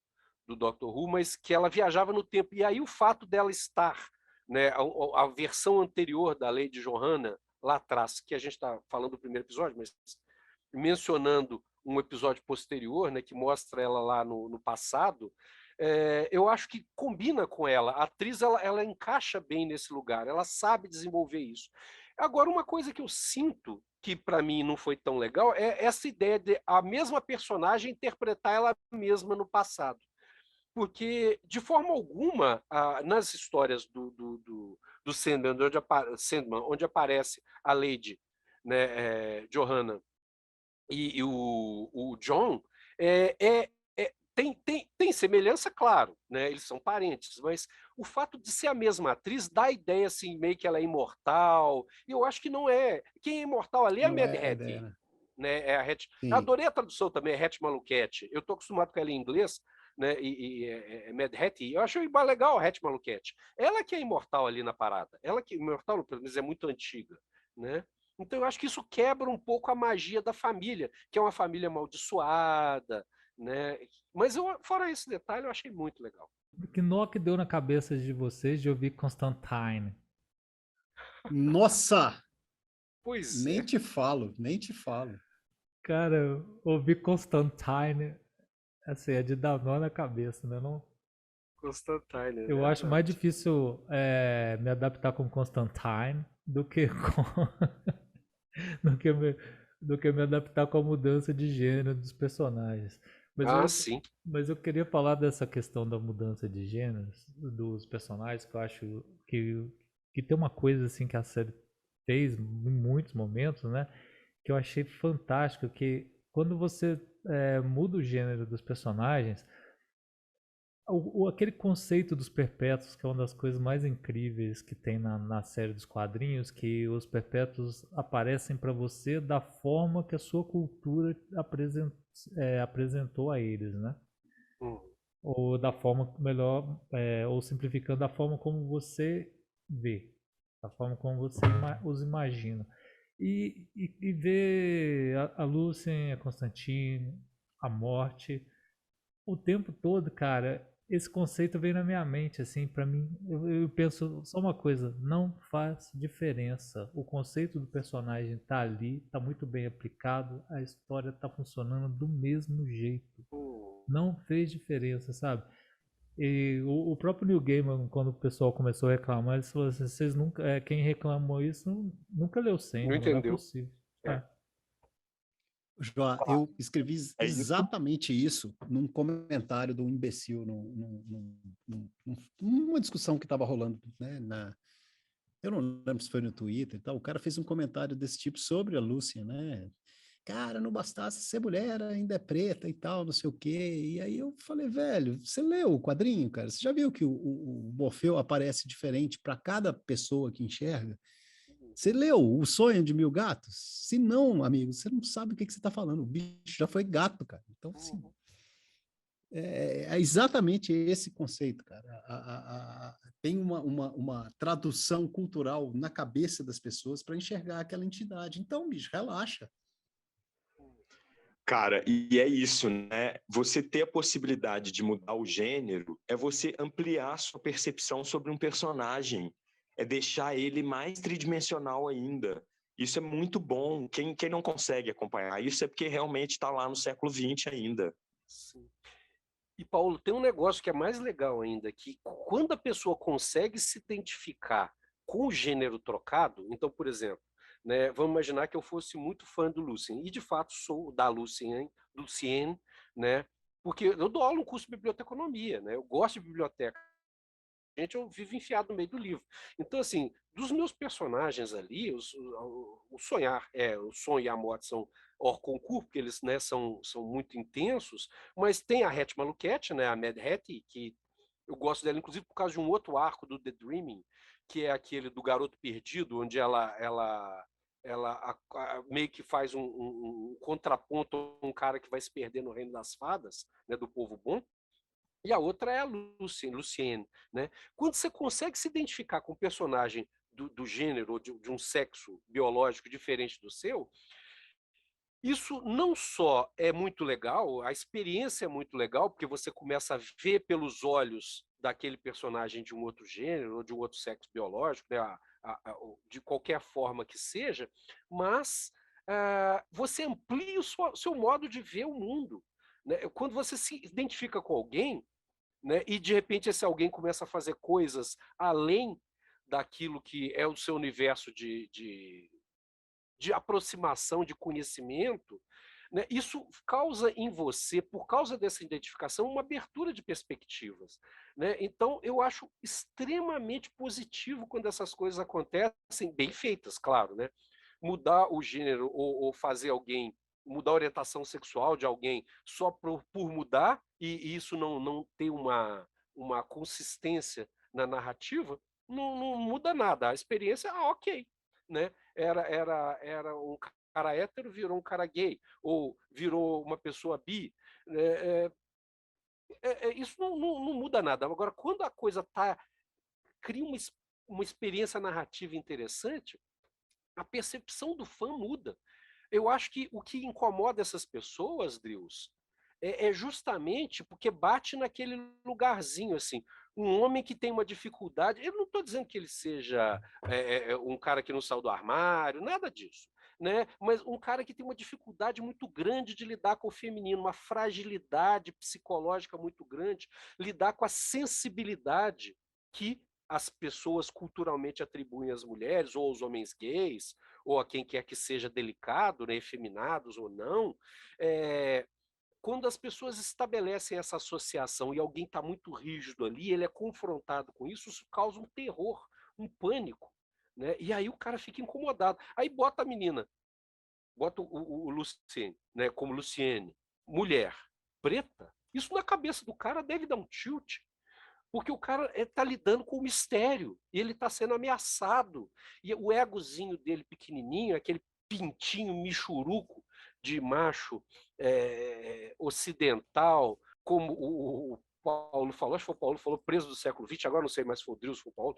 do Doctor Who, mas que ela viajava no tempo. E aí o fato dela estar, né, a versão anterior da Lady Johanna, lá atrás, que a gente está falando do primeiro episódio, mas mencionando um episódio posterior, né, que mostra ela lá no passado, eu acho que combina com ela. A atriz ela encaixa bem nesse lugar, ela sabe desenvolver isso. Agora, uma coisa que eu sinto que para mim não foi tão legal é essa ideia de a mesma personagem interpretar ela mesma no passado. Porque, de forma alguma, nas histórias do Sandman, onde aparece a Lady, né, Johanna e o John, tem semelhança, claro, né? Eles são parentes, mas o fato de ser a mesma atriz dá a ideia assim, meio que ela é imortal, e eu acho que não é. Quem é imortal ali é a Não Mad é a ideia, Hattie, né? né? Eu Sim. adorei a tradução também, é Hattie Maluquete. Eu estou acostumado com ela em inglês, né? É Mad Hattie. Eu achei legal a Hattie Maluquete. Ela que é imortal ali na parada. Ela que imortal, pelo menos, é muito antiga, né? Então eu acho que isso quebra um pouco a magia da família, que é uma família amaldiçoada, né? Mas fora esse detalhe, eu achei muito legal. Que nó que deu na cabeça de vocês de ouvir Constantine? Nossa! Pois Nem é, te falo, nem te falo. Cara, ouvir Constantine, assim, é de dar nó na cabeça, né? Não, Constantine, é eu acho mais verdade. difícil me adaptar com Constantine do que do que me, do que me adaptar com a mudança de gênero dos personagens. Mas Ah, eu, sim. mas eu queria falar dessa questão da mudança de gêneros dos personagens, que eu acho que tem uma coisa assim que a série fez em muitos momentos, né? Que eu achei fantástico, que quando você muda o gênero dos personagens, aquele conceito dos perpétuos, que é uma das coisas mais incríveis que tem na série dos quadrinhos, que os perpétuos aparecem para você da forma que a sua cultura apresentou a eles, né? Hum. Ou da forma melhor, ou simplificando, da forma como você vê, da forma como você os imagina. E ver a Lucien, a Constantine, a morte, o tempo todo, cara, esse conceito veio na minha mente, assim, pra mim, eu penso só uma coisa, não faz diferença. O conceito do personagem tá ali, tá muito bem aplicado, a história tá funcionando do mesmo jeito. Hum. Não fez diferença, sabe? E o próprio Neil Gaiman, quando o pessoal começou a reclamar, ele falou assim, vocês nunca, quem reclamou isso nunca leu Não Sandman, não é entendeu. possível. É. João, eu escrevi É isso. exatamente isso num comentário do imbecil, numa discussão que estava rolando, né, eu não lembro se foi no Twitter e tal, o cara fez um comentário desse tipo sobre a Lúcia, né? Cara, não bastasse ser mulher, ainda é preta e tal, não sei o quê. E aí eu falei, velho, você leu o quadrinho, cara? Você já viu que o Morfeu aparece diferente para cada pessoa que enxerga? Você leu O Sonho de Mil Gatos? Se não, amigo, você não sabe o que você está falando. O bicho já foi gato, cara. Então, assim, Uhum. é exatamente esse conceito, cara. Tem uma tradução cultural na cabeça das pessoas para enxergar aquela entidade. Então, bicho, relaxa. Cara, e é isso, né? Você ter a possibilidade de mudar o gênero é você ampliar a sua percepção sobre um personagem, é deixar ele mais tridimensional ainda. Isso é muito bom. Quem não consegue acompanhar isso é porque realmente está lá no século XX ainda. Sim. E, Paulo, tem um negócio que é mais legal ainda, que quando a pessoa consegue se identificar com o gênero trocado, então, por exemplo, né, vamos imaginar que eu fosse muito fã do Lucien, e de fato sou da Lucien, né, porque eu dou aula no curso de biblioteconomia, né, eu gosto de biblioteca, gente, eu vivo enfiado no meio do livro. Então, assim, dos meus personagens ali, o sonhar, o sonho e a morte são hors concours, porque eles, né, são muito intensos, mas tem a Hattie Maluquette, né, a Mad Hattie, que eu gosto dela, inclusive, por causa de um outro arco do The Dreaming, que é aquele do garoto perdido, onde ela meio que faz um contraponto a um cara que vai se perder no reino das fadas, né, do povo bom, e a outra é a Lucienne, né? Quando você consegue se identificar com um personagem do gênero, de um sexo biológico diferente do seu, isso não só é muito legal, a experiência é muito legal, porque você começa a ver pelos olhos daquele personagem de um outro gênero, ou de um outro sexo biológico, né? De qualquer forma que seja, mas você amplia o seu modo de ver o mundo. Né? Quando você se identifica com alguém, né? E de repente esse alguém começa a fazer coisas além daquilo que é o seu universo de aproximação, de conhecimento, né? Isso causa em você, por causa dessa identificação, uma abertura de perspectivas. Né? Então, eu acho extremamente positivo quando essas coisas acontecem, bem feitas, claro. Né? Mudar o gênero ou fazer alguém mudar a orientação sexual de alguém só por mudar e isso não ter uma consistência na narrativa, não muda nada. A experiência, ok. Né? Era um cara hétero, virou um cara gay, ou virou uma pessoa bi. É, isso não muda nada. Agora, quando a coisa cria uma experiência narrativa interessante, a percepção do fã muda. Eu acho que o que incomoda essas pessoas, Drius, é justamente porque bate naquele lugarzinho, assim. Um homem que tem uma dificuldade, eu não estou dizendo que ele seja um cara que não saiu do armário, nada disso, né? Mas um cara que tem uma dificuldade muito grande de lidar com o feminino, uma fragilidade psicológica muito grande, lidar com a sensibilidade que as pessoas culturalmente atribuem às mulheres, ou aos homens gays, ou a quem quer que seja delicado, né, efeminados ou não. Quando as pessoas estabelecem essa associação e alguém está muito rígido ali, ele é confrontado com isso, isso causa um terror, um pânico, né? E aí o cara fica incomodado. Aí bota a menina, bota o Luciene, né, como Luciene, mulher, preta, isso na cabeça do cara deve dar um tilt, porque o cara está lidando com o mistério, e ele está sendo ameaçado, e o egozinho dele pequenininho, aquele pintinho michuruco de macho ocidental, como o Paulo falou, acho que foi o Paulo falou, preso do século XX, agora não sei mais se foi o Drill, se foi o Paulo,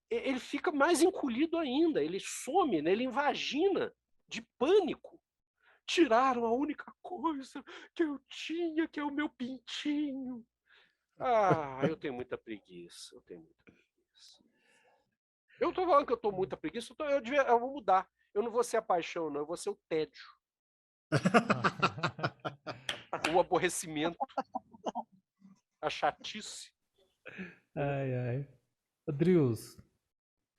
ele fica mais encolhido ainda, ele some, né, ele invagina de pânico. Tiraram a única coisa que eu tinha, que é o meu pintinho. Eu tenho muita preguiça, eu tenho muita preguiça. Eu não tô falando que eu tô muita preguiça, eu vou mudar. Eu não vou ser a paixão, não, eu vou ser o tédio. O aborrecimento. A chatice. Ai, ai. Drills,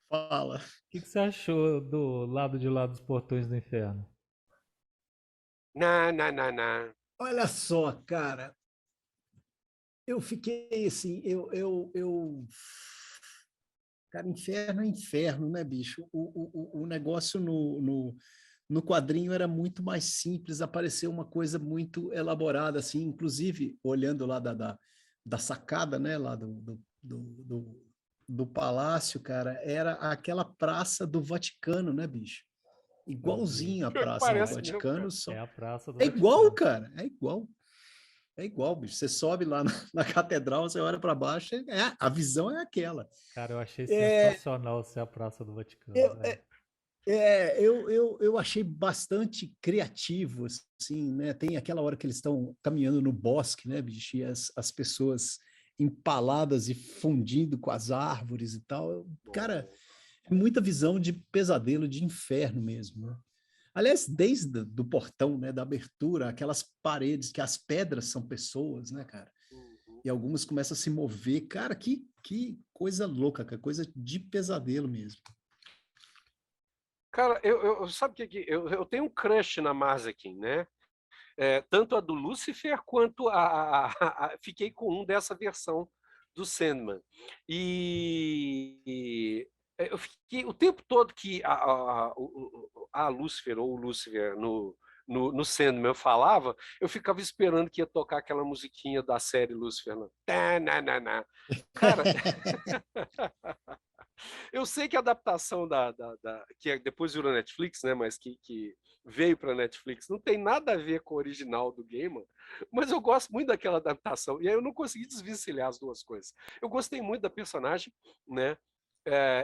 Fala. o que você achou do lado de lá dos portões do inferno? Não. Olha só, cara. Eu fiquei assim, Cara, inferno é inferno, né, bicho? O negócio no quadrinho era muito mais simples, apareceu uma coisa muito elaborada, assim, inclusive, olhando lá da sacada, né, lá do palácio, cara, era aquela praça do Vaticano, né, bicho? Igualzinho a praça do Parece mesmo, Vaticano, cara. só... É a Praça do É igual, Vaticano. cara, é igual. É igual, bicho. Você sobe lá na catedral, você olha para baixo, a visão é aquela. Cara, eu achei É, sensacional ser a Praça do Vaticano, eu, velho. eu achei bastante criativo, assim, né? Tem aquela hora que eles estão caminhando no bosque, né, bicho? E as pessoas empaladas e fundindo com as árvores e tal. Cara, é muita visão de pesadelo, de inferno mesmo, né? Aliás, desde do portão, né, da abertura, aquelas paredes, que as pedras são pessoas, né, cara? E algumas começam a se mover. Cara, que coisa louca, que coisa de pesadelo mesmo. Cara, sabe o que eu tenho um crush na Mazakin, né? Tanto a do Lucifer quanto fiquei com um dessa versão do Sandman. Eu fiquei o tempo todo que a Lucifer ou o Lucifer no Sandman falava, eu ficava esperando que ia tocar aquela musiquinha da série Lucifer. Cara, eu sei que a adaptação que depois virou Netflix, né, mas que veio para Netflix, não tem nada a ver com o original do Gaiman, mas eu gosto muito daquela adaptação, e aí eu não consegui desvencilhar as duas coisas. Eu gostei muito da personagem, né?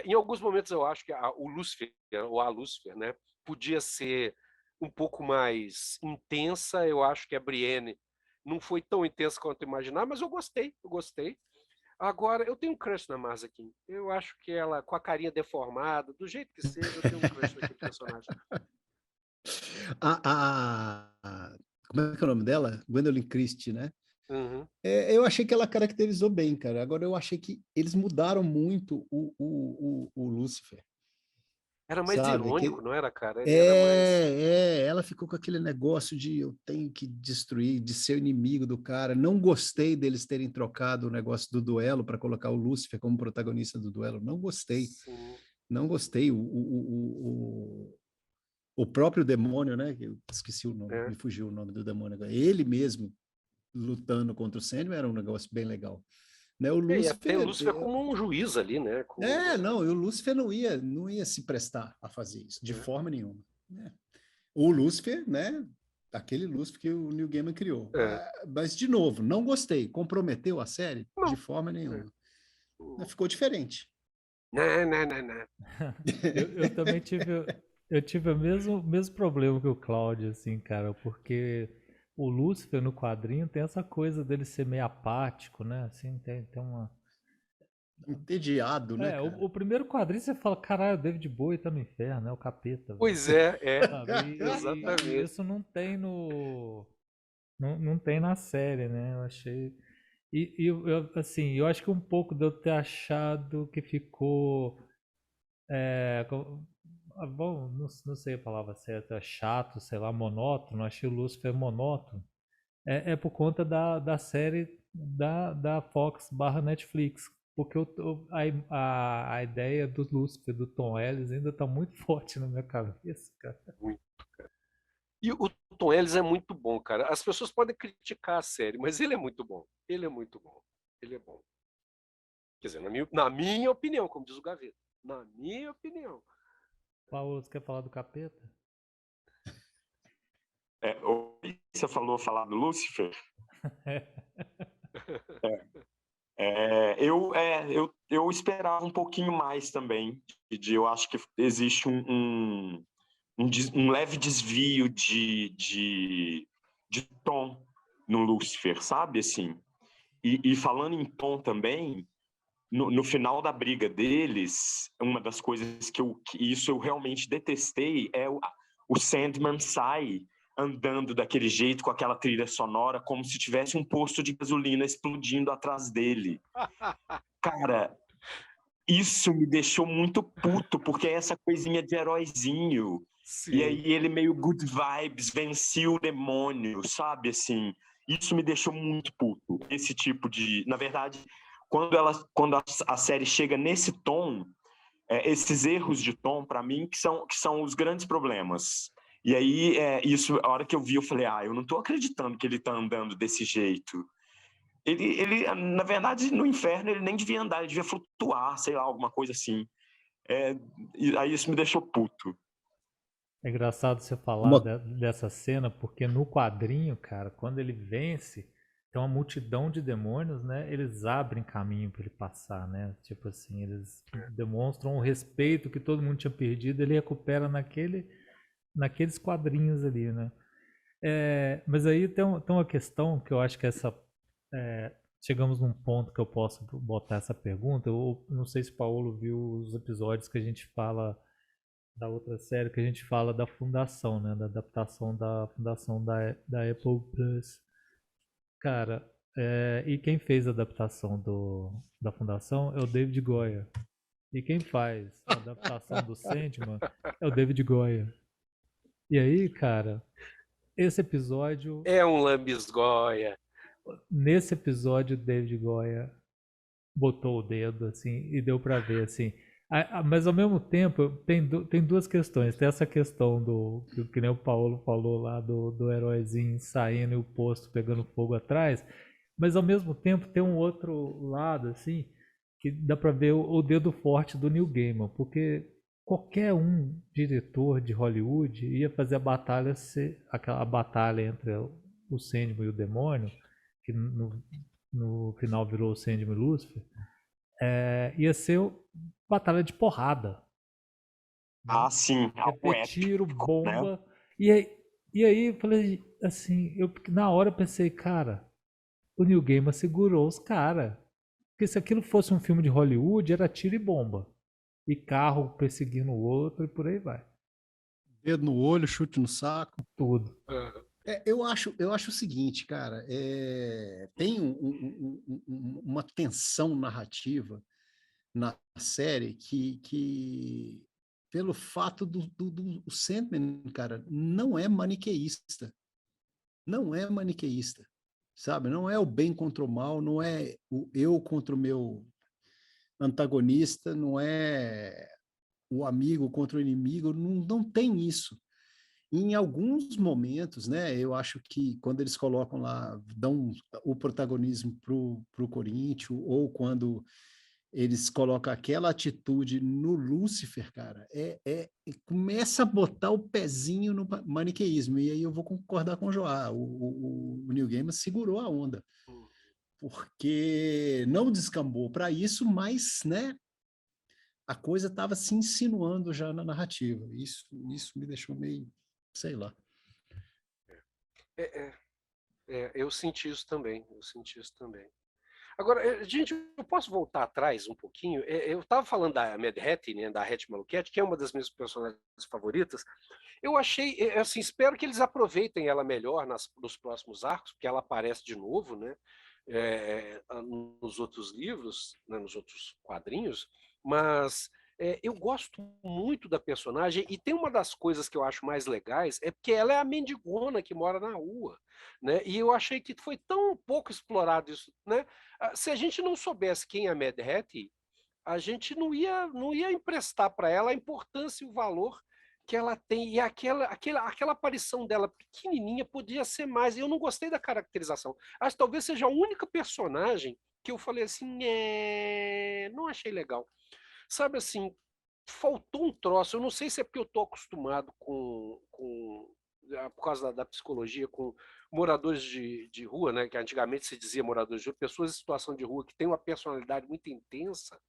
Em alguns momentos eu acho que o Lucifer, ou a Lucifer, né, podia ser um pouco mais intensa, eu acho que a Brienne não foi tão intensa quanto eu imaginava, mas eu gostei. Agora, eu tenho um crush na Mazakin. Eu acho que ela, com a carinha deformada, do jeito que seja, eu tenho um crush naquele personagem. Como é que é o nome dela? Gwendolyn Christie, né? Uhum. Eu achei que ela caracterizou bem, cara. Agora, eu achei que eles mudaram muito o Lucifer. Era mais Sabe? irônico, não era, cara? Ele era mais. Ela ficou com aquele negócio de eu tenho que destruir, de ser o inimigo do cara. Não gostei deles terem trocado o negócio do duelo para colocar o Lúcifer como protagonista do duelo. Não gostei. Sim. Não gostei. O próprio demônio, né? Eu esqueci o nome, me fugiu o nome do demônio agora. Ele mesmo lutando contra o Sandman era um negócio bem legal. Né? O E até Lúcifer. Lúcifer como um juiz ali, né? Não, e o Lúcifer não ia se prestar a fazer isso, de forma nenhuma. Né? O Lúcifer, né? Aquele Lúcifer que o Neil Gaiman criou. Mas, de novo, não gostei. Comprometeu a série? Não. De forma nenhuma. Ficou diferente. Não. Eu também tive o mesmo problema que o Cláudio, assim, cara, porque o Lúcifer no quadrinho tem essa coisa dele ser meio apático, né? Assim, tem uma... Entediado, né, É, cara? o primeiro quadrinho você fala, caralho, o David Bowie tá no inferno, é o capeta, velho. Pois é, Sabe? E exatamente. isso não tem no... Não tem na série, né? Eu achei... assim, eu acho que um pouco de eu ter achado que ficou... bom, não sei a palavra certa, chato, sei lá, monótono. Achei o Lucifer monótono. É por conta da série da Fox barra Netflix. Porque a ideia do Lucifer, do Tom Ellis, ainda tá muito forte na minha cabeça, cara. Muito. E o Tom Ellis é muito bom, cara. As pessoas podem criticar a série, mas ele é muito bom. Ele é muito bom. Ele é bom. Quer dizer, na minha opinião, como diz o Gaveta. Na minha opinião. Paulo, você quer falar do capeta? Você falar do Lúcifer? Eu esperava um pouquinho mais também. Eu acho que existe um leve desvio de tom no Lúcifer, sabe? Assim, e falando em tom também, no final da briga deles, uma das coisas que isso eu realmente detestei é o Sandman sai andando daquele jeito, com aquela trilha sonora, como se tivesse um posto de gasolina explodindo atrás dele. Cara, isso me deixou muito puto, porque é essa coisinha de heróizinho. Sim. E aí ele meio good vibes, vencia o demônio, sabe? Assim, isso me deixou muito puto. Esse tipo de... Na verdade, quando a série chega nesse tom, esses erros de tom, para mim, que são os grandes problemas. E aí, isso, a hora que eu vi, eu falei, eu não tô acreditando que ele tá andando desse jeito. Ele, na verdade, no inferno, ele nem devia andar, ele devia flutuar, sei lá, alguma coisa assim. E aí isso me deixou puto. É engraçado você falar dessa cena, porque no quadrinho, cara, quando ele vence, tem uma multidão de demônios, né? Eles abrem caminho para ele passar, né? Tipo assim, eles demonstram o respeito que todo mundo tinha perdido, ele recupera naqueles quadrinhos ali, né? Mas aí tem uma questão que eu acho que chegamos num ponto que eu posso botar essa pergunta. Eu não sei se o Paulo viu os episódios que a gente fala da outra série, que a gente fala da Fundação, né? Da adaptação da Fundação da Apple Plus. Cara, e quem fez a adaptação da Fundação é o David Goyer. E quem faz a adaptação do Sandman é o David Goyer. E aí, cara, esse episódio... É um lambisgoia. Nesse episódio, o David Goyer botou o dedo, assim, e deu pra ver, assim. Mas ao mesmo tempo, tem duas questões. Tem essa questão que nem o Paulo falou lá, do heróizinho saindo e o posto pegando fogo atrás. Mas ao mesmo tempo tem um outro lado, assim, que dá pra ver o dedo forte do Neil Gaiman. Porque qualquer diretor de Hollywood ia fazer a batalha ser aquela batalha entre o Sandman e o demônio, que no final virou o Sandman e Lucifer. Ia ser batalha de porrada. Né? Sim, Ia ter épico, tiro, bomba. né? E aí eu falei assim, na hora eu pensei, cara, o Neil Gaiman segurou os caras. Porque se aquilo fosse um filme de Hollywood, era tiro e bomba. E carro perseguindo o outro e por aí vai. Dedo no olho, chute no saco. Tudo. Eu acho o seguinte, cara, tem uma tensão narrativa na série que pelo fato do Sandman, cara, não é maniqueísta. Não é maniqueísta, sabe? Não é o bem contra o mal, não é o eu contra o meu antagonista, não é o amigo contra o inimigo, não tem isso. Em alguns momentos, né, eu acho que quando eles colocam lá, dão o protagonismo pro Corinthians, ou quando eles colocam aquela atitude no Lúcifer, cara, começa a botar o pezinho no maniqueísmo, e aí eu vou concordar com o Joá, o Neil Gaiman segurou a onda, porque não descambou para isso, mas, né, a coisa estava se insinuando já na narrativa, isso me deixou meio, sei lá. Eu senti isso também, Agora, gente, eu posso voltar atrás um pouquinho? Eu estava falando da Mad Hattie, né, da Hattie Maluquette, que é uma das minhas personagens favoritas. Eu achei, assim, espero que eles aproveitem ela melhor nos próximos arcos, porque ela aparece de novo, né, nos outros livros, né, nos outros quadrinhos, mas eu gosto muito da personagem e tem uma das coisas que eu acho mais legais é porque ela é a mendigona que mora na rua, né? E eu achei que foi tão pouco explorado isso, né? Se a gente não soubesse quem é a Mad Hattie, a gente não ia emprestar para ela a importância e o valor que ela tem. E aquela aparição dela pequenininha podia ser mais. Eu não gostei da caracterização. Acho que talvez seja a única personagem que eu falei assim, não achei legal. Sabe assim, faltou um troço. Eu não sei se é porque eu estou acostumado por causa da psicologia, com moradores de rua, né? Que antigamente se dizia moradores de rua, pessoas em situação de rua que têm uma personalidade muito intensa,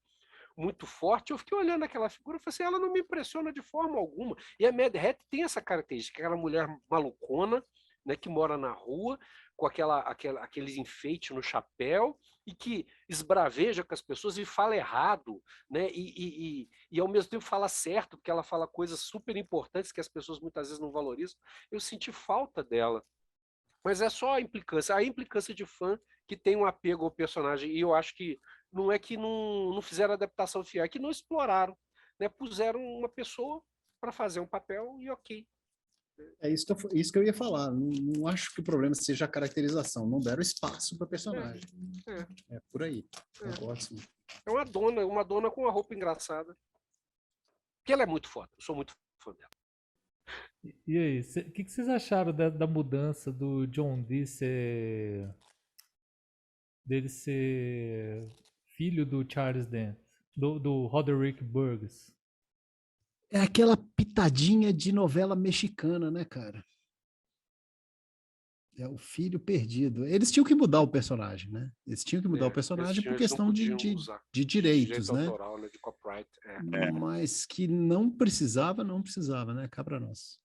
muito forte. Eu fiquei olhando aquela figura e falei assim, ela não me impressiona de forma alguma. E a Mad Hattie tem essa característica, aquela mulher malucona, né, que mora na rua, com aqueles enfeites no chapéu, e que esbraveja com as pessoas e fala errado, né? E ao mesmo tempo fala certo, porque ela fala coisas super importantes que as pessoas muitas vezes não valorizam. Eu senti falta dela. Mas é só a implicância de fã que tem um apego ao personagem. E eu acho que não é que não fizeram adaptação fiel, é que não exploraram, né? Puseram uma pessoa para fazer um papel e ok. É isso que eu ia falar. Não acho que o problema seja a caracterização. Não deram espaço para personagem. É. É por aí. Concordo, sim. É uma dona com uma roupa engraçada. Porque ela é muito foda. Eu sou muito fã dela. E aí, o que vocês acharam da mudança do John Dee dele ser filho do Charles Dance, do Roderick Burgess? É aquela pitadinha de novela mexicana, né, cara? É o filho perdido. Eles tinham que mudar o personagem, né? Eles tinham que mudar o personagem por Eles não questão podiam usar de de direitos, direito né? autoral, né? De copyright. Mas que não precisava, né? Cá pra nós.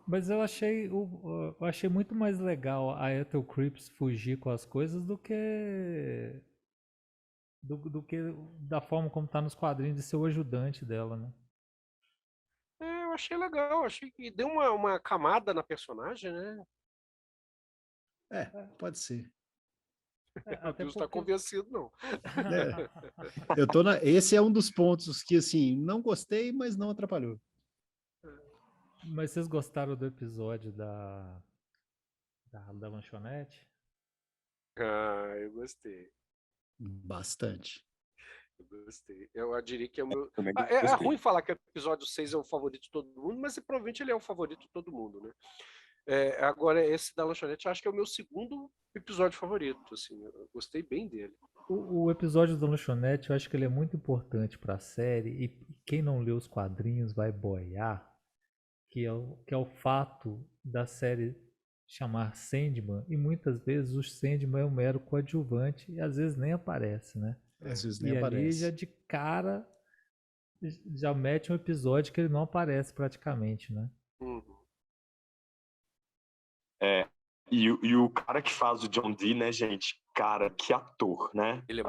Mas eu achei muito mais legal a Ethel Creeps fugir com as coisas do que da forma como tá nos quadrinhos de ser o ajudante dela, né? Eu achei legal, achei que deu uma camada na personagem, né? Pode ser. O Deus está convencido, não. Esse é um dos pontos que, assim, não gostei, mas não atrapalhou. Mas vocês gostaram do episódio da lanchonete? Eu gostei. Bastante. Eu gostei. Eu diria que é o meu. Também É gostei. ruim falar que o episódio 6 é o favorito de todo mundo, mas provavelmente ele é o favorito de todo mundo, né? Agora, esse da lanchonete, eu acho que é o meu segundo episódio favorito. Assim, eu gostei bem dele. O episódio da lanchonete, eu acho que ele é muito importante para a série, e quem não leu os quadrinhos vai boiar, que é o fato da série chamar Sandman, e muitas vezes o Sandman é um mero coadjuvante e às vezes nem aparece, né? Às vezes nem E ali aparece. já de cara já mete um episódio que ele não aparece praticamente, né? E o cara que faz o John Dee, né, gente? Cara, que ator, né? Ele é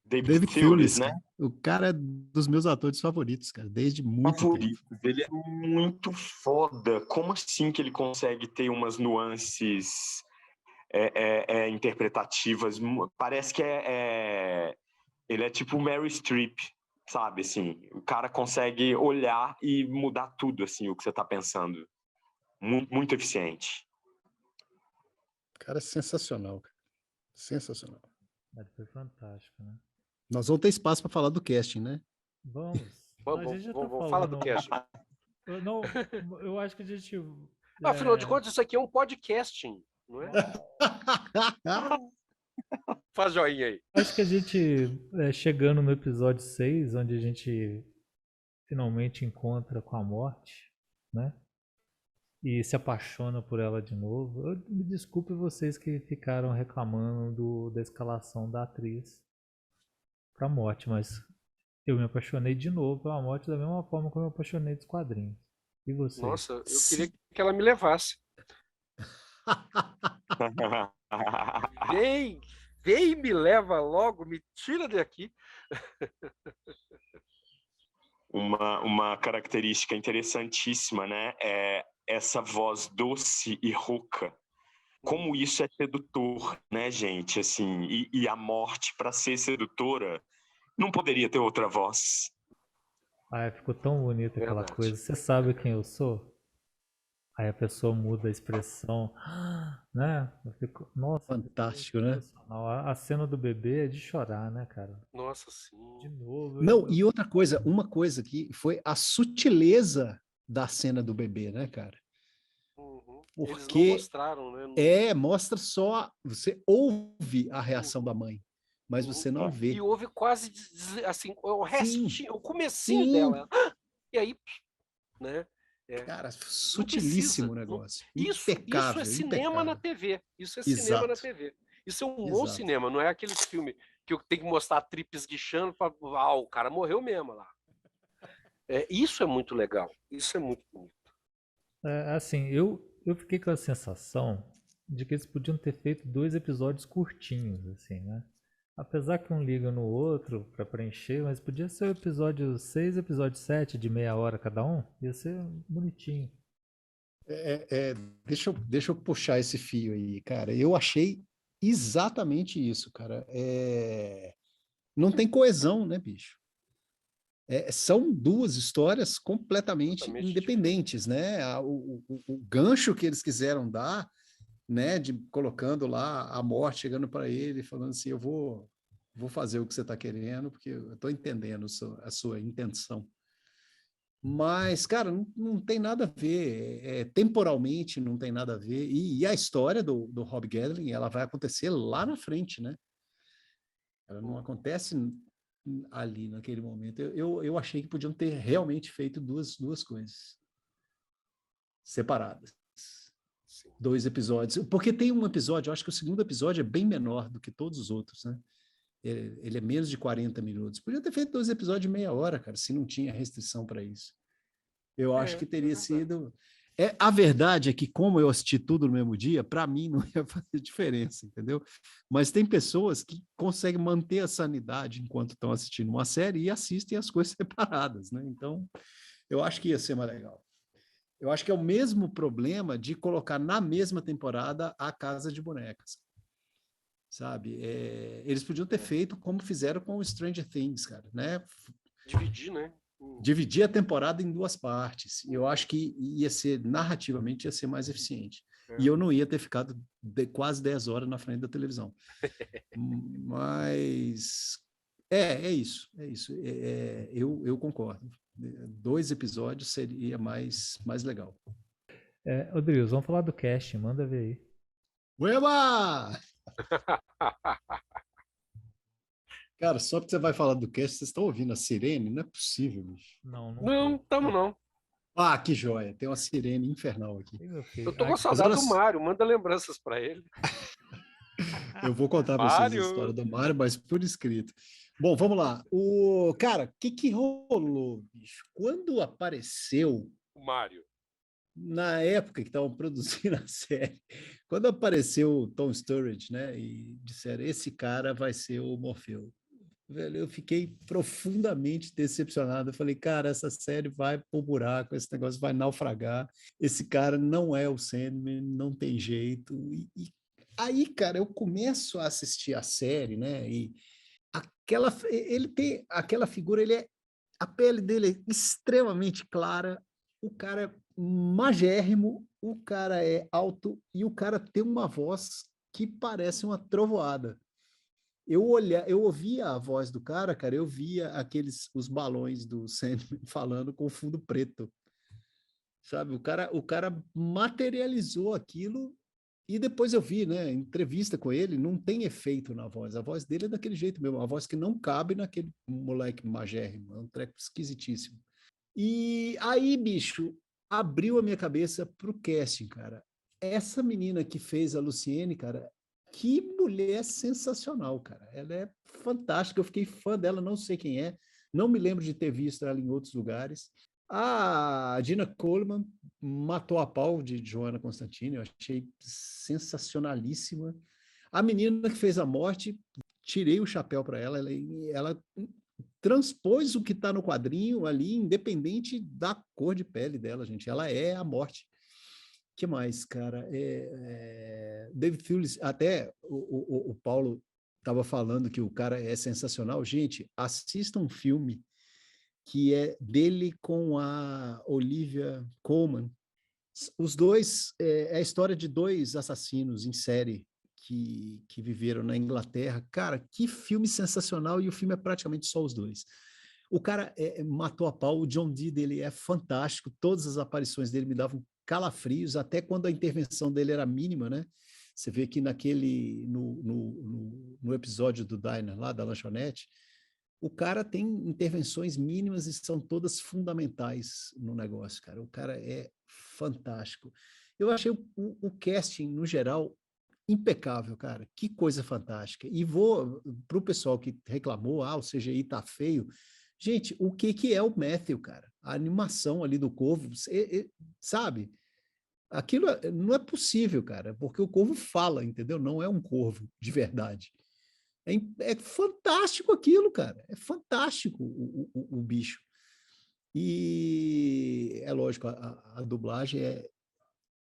David Thewlis, né? O cara é dos meus atores favoritos, cara, desde muito tempo. Ele é muito foda. Como assim que ele consegue ter umas nuances interpretativas? Parece que ele é tipo Meryl Streep, sabe? Assim, o cara consegue olhar e mudar tudo, assim, o que você tá pensando. Muito, muito eficiente. O cara é sensacional, cara. Sensacional. Mas foi fantástico, né? Nós vamos ter espaço para falar do casting, né? Vamos. Vamos, A gente já tá falando. fala do cast. Eu acho que a gente. Afinal de contas, isso aqui é um podcasting, não é? Faz joinha aí. Acho que a gente, chegando no episódio 6, onde a gente finalmente encontra com a morte, né? E se apaixona por ela de novo. Me desculpe vocês que ficaram reclamando da escalação da atriz pra morte, mas eu me apaixonei de novo pela morte da mesma forma como eu me apaixonei dos quadrinhos. E você? Nossa, eu queria que ela me levasse. Vem, vem, me leva logo, me tira daqui. Uma característica interessantíssima, né? É essa voz doce e rouca. Como isso é sedutor, né, gente? Assim, e a morte, para ser sedutora, não poderia ter outra voz. Ai, ficou tão bonita aquela Verdade. coisa. Você sabe quem eu sou? Aí a pessoa muda a expressão, né? Eu fico, nossa, Fantástico, né? sensacional. A cena do bebê é de chorar, né, cara? Nossa, De sim. novo. Não, e outra coisa, uma coisa que foi a sutileza da cena do bebê, né, cara? Uhum. Eles não Porque mostraram, né? mostra só, você ouve a reação da mãe, mas você não vê. E houve quase assim, o Sim, restinho, o comecinho sim, dela. E aí, né? cara, Não sutilíssimo precisa. o negócio. Isso é Impecável, cinema na impecável. TV. Isso é cinema na Exato, TV. Isso é um bom exato. cinema, não é aqueles filmes que eu tenho que mostrar a trip esguichando para o cara morreu mesmo lá. Isso é muito legal. Isso é muito bonito. Assim, eu fiquei com a sensação de que eles podiam ter feito 2 episódios curtinhos, assim, né? Apesar que um liga no outro pra preencher, mas podia ser o episódio 6 e o episódio 7 de meia hora cada um. Ia ser bonitinho. Deixa eu puxar esse fio aí, cara. Eu achei exatamente isso, cara. Não tem coesão, né, bicho? São duas histórias completamente Totalmente diferente. independentes, né? O gancho que eles quiseram dar, né, de colocando lá a morte chegando para ele, falando assim, eu vou fazer o que você está querendo, porque eu estou entendendo a sua intenção. Mas, cara, não tem nada a ver, temporalmente não tem nada a ver, e a história do Rob Gadling, ela vai acontecer lá na frente, né? Ela não acontece ali naquele momento. Eu achei que podiam ter realmente feito duas coisas separadas. Sim. 2 episódios. Porque tem um episódio, eu acho que o segundo episódio é bem menor do que todos os outros, né? Ele é menos de 40 minutos. Podia ter feito 2 episódios de meia hora, cara, se não tinha restrição para isso. Eu acho que teria sido. A verdade é que, como eu assisti tudo no mesmo dia, para mim não ia fazer diferença, entendeu? Mas tem pessoas que conseguem manter a sanidade enquanto estão assistindo uma série e assistem as coisas separadas, né? Então, eu acho que ia ser mais legal. Eu acho que é o mesmo problema de colocar na mesma temporada a Casa de Bonecas, sabe? Eles podiam ter feito como fizeram com o Stranger Things, cara, né? Dividir, né? Dividir a temporada em 2 partes. E eu acho que ia ser, narrativamente, ia ser mais eficiente. E eu não ia ter ficado quase 10 horas na frente da televisão. Mas é isso. Eu concordo. 2 episódios seria mais legal. Rodrigo, vamos falar do casting, manda ver aí. Ueba! Cara, só porque você vai falar do cast, vocês estão ouvindo a sirene? Não é possível, bicho. Não, tamo não. Ah, que joia. Tem uma sirene infernal aqui. Eu tô com saudade do Mário, manda lembranças para ele. Eu vou contar para vocês a história do Mário, mas por escrito. Bom, vamos lá. Cara, o que rolou, bicho? Quando apareceu O Mário. na época que estavam produzindo a série, quando apareceu o Tom Sturridge, né, e disseram, esse cara vai ser o Morfeu. Velho, eu fiquei profundamente decepcionado. Eu falei, cara, essa série vai pro buraco, esse negócio vai naufragar. Esse cara não é o Sandman, não tem jeito. E aí, cara, eu começo a assistir a série, né, e ele tem aquela figura, a pele dele é extremamente clara, o cara é magérrimo, o cara é alto e o cara tem uma voz que parece uma trovoada. Eu ouvia a voz do cara, eu via os balões do Sandman falando com fundo preto. Sabe, o cara materializou aquilo e depois eu vi, né, entrevista com ele, não tem efeito na voz. A voz dele é daquele jeito mesmo, uma voz que não cabe naquele moleque magérrimo, é um treco esquisitíssimo. E aí, bicho, abriu a minha cabeça pro casting, cara. Essa menina que fez a Luciene, cara, que mulher sensacional, cara. Ela é fantástica, eu fiquei fã dela, não sei quem é, não me lembro de ter visto ela em outros lugares. A Gina Coleman matou a pau de Joanna Constantine, eu achei sensacionalíssima. A menina que fez a morte, tirei o chapéu para ela, ela transpôs o que está no quadrinho ali, independente da cor de pele dela, gente. Ela é a morte. Que mais, cara? David Thewlis, até o Paulo estava falando que o cara é sensacional. Gente, assista um filme que é dele com a Olivia Colman. Os dois, é a história de dois assassinos em série que viveram na Inglaterra. Cara, que filme sensacional, e o filme é praticamente só os dois. O cara matou a pau, o John Dee dele é fantástico, todas as aparições dele me davam calafrios, até quando a intervenção dele era mínima, né? Você vê que no episódio do Diner lá, da lanchonete, o cara tem intervenções mínimas e são todas fundamentais no negócio, cara. O cara é fantástico. Eu achei o casting, no geral, impecável, cara. Que coisa fantástica. E vou para o pessoal que reclamou, o CGI tá feio. Gente, o que é o Matthew, cara? A animação ali do Corvo, sabe? Aquilo não é possível, cara, porque o corvo fala, entendeu? Não é um corvo de verdade. É fantástico aquilo, cara. É fantástico o bicho. E é lógico, a dublagem é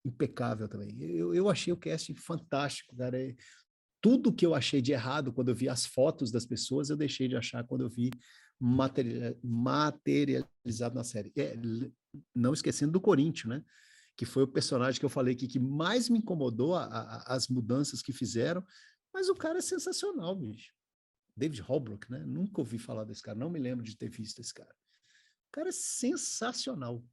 impecável também. Eu achei o casting fantástico, cara. Tudo que eu achei de errado quando eu vi as fotos das pessoas, eu deixei de achar quando eu vi materializado na série. Não esquecendo do Corinthians, né? Que foi o personagem que eu falei que mais me incomodou, as mudanças que fizeram, mas o cara é sensacional, bicho. David Holbrook, né? Nunca ouvi falar desse cara, não me lembro de ter visto esse cara. O cara é sensacional.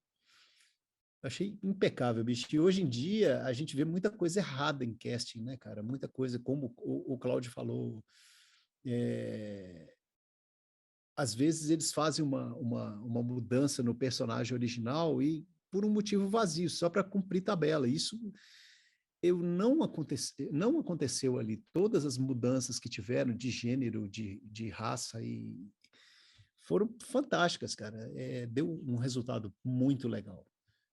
Achei impecável, bicho. E hoje em dia a gente vê muita coisa errada em casting, né, cara? Muita coisa, como o Cláudio falou. Às vezes eles fazem uma mudança no personagem original e por um motivo vazio, só para cumprir tabela. Isso não aconteceu ali. Todas as mudanças que tiveram de gênero, de raça, e foram fantásticas, cara. Deu um resultado muito legal.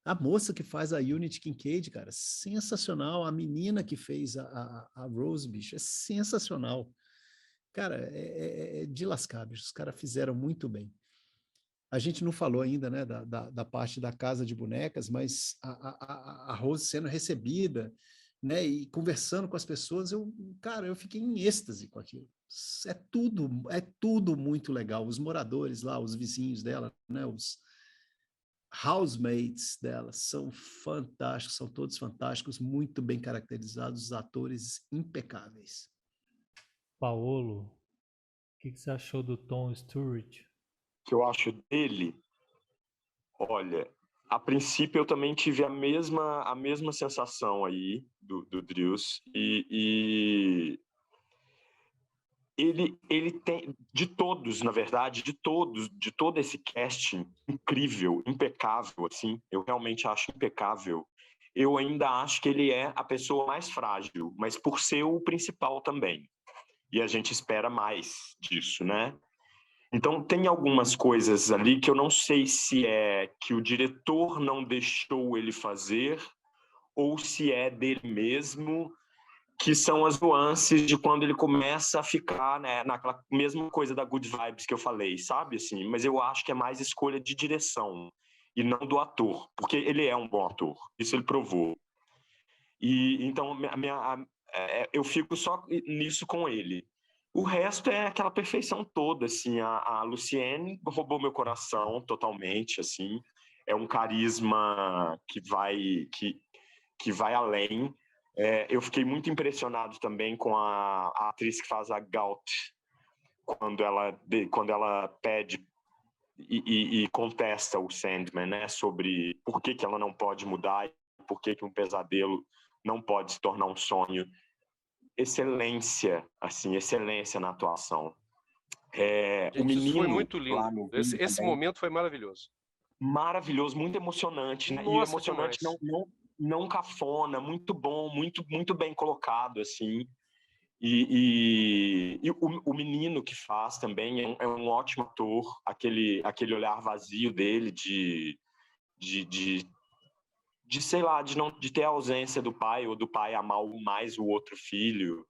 A moça que faz a Unity Kincaid, cara, sensacional. A menina que fez a Rose, bicho, é sensacional. Cara, é de lascar, bicho. Os caras fizeram muito bem. A gente não falou ainda, né, da parte da casa de bonecas, mas a Rose sendo recebida, né, e conversando com as pessoas, cara, eu fiquei em êxtase com aquilo. É tudo muito legal. Os moradores lá, os vizinhos dela, né, os housemates dela são fantásticos, são todos fantásticos, muito bem caracterizados, os atores impecáveis. Paolo, o que você achou do Tom Sturridge? O que eu acho dele, olha, a princípio eu também tive a mesma sensação aí do Drius, e ele tem, de todos, na verdade, de todo esse casting incrível, impecável, assim, eu realmente acho impecável. Eu ainda acho que ele é a pessoa mais frágil, mas por ser o principal também. E a gente espera mais disso, né? Então tem algumas coisas ali que eu não sei se é que o diretor não deixou ele fazer ou se é dele mesmo, que são as nuances de quando ele começa a ficar, né, naquela mesma coisa da good vibes que eu falei, sabe? Assim, mas eu acho que é mais escolha de direção e não do ator, porque ele é um bom ator, isso ele provou. E então eu fico só nisso com ele. O resto é aquela perfeição toda, assim, a Lucienne roubou meu coração totalmente, assim, é um carisma que vai além. Eu fiquei muito impressionado também com a atriz que faz a Galt, quando ela pede e contesta o Sandman, né, sobre por que ela não pode mudar e por que um pesadelo não pode se tornar um sonho. Excelência na atuação. Gente, O menino, isso foi muito lindo. lá no Esse momento foi maravilhoso. Maravilhoso, muito emocionante, né? Nossa, E emocionante demais. não cafona, muito bom, muito bem colocado, assim. E o menino que faz também é um ótimo ator, aquele olhar vazio dele de sei lá, de ter a ausência do pai, ou do pai amar mais o outro filho.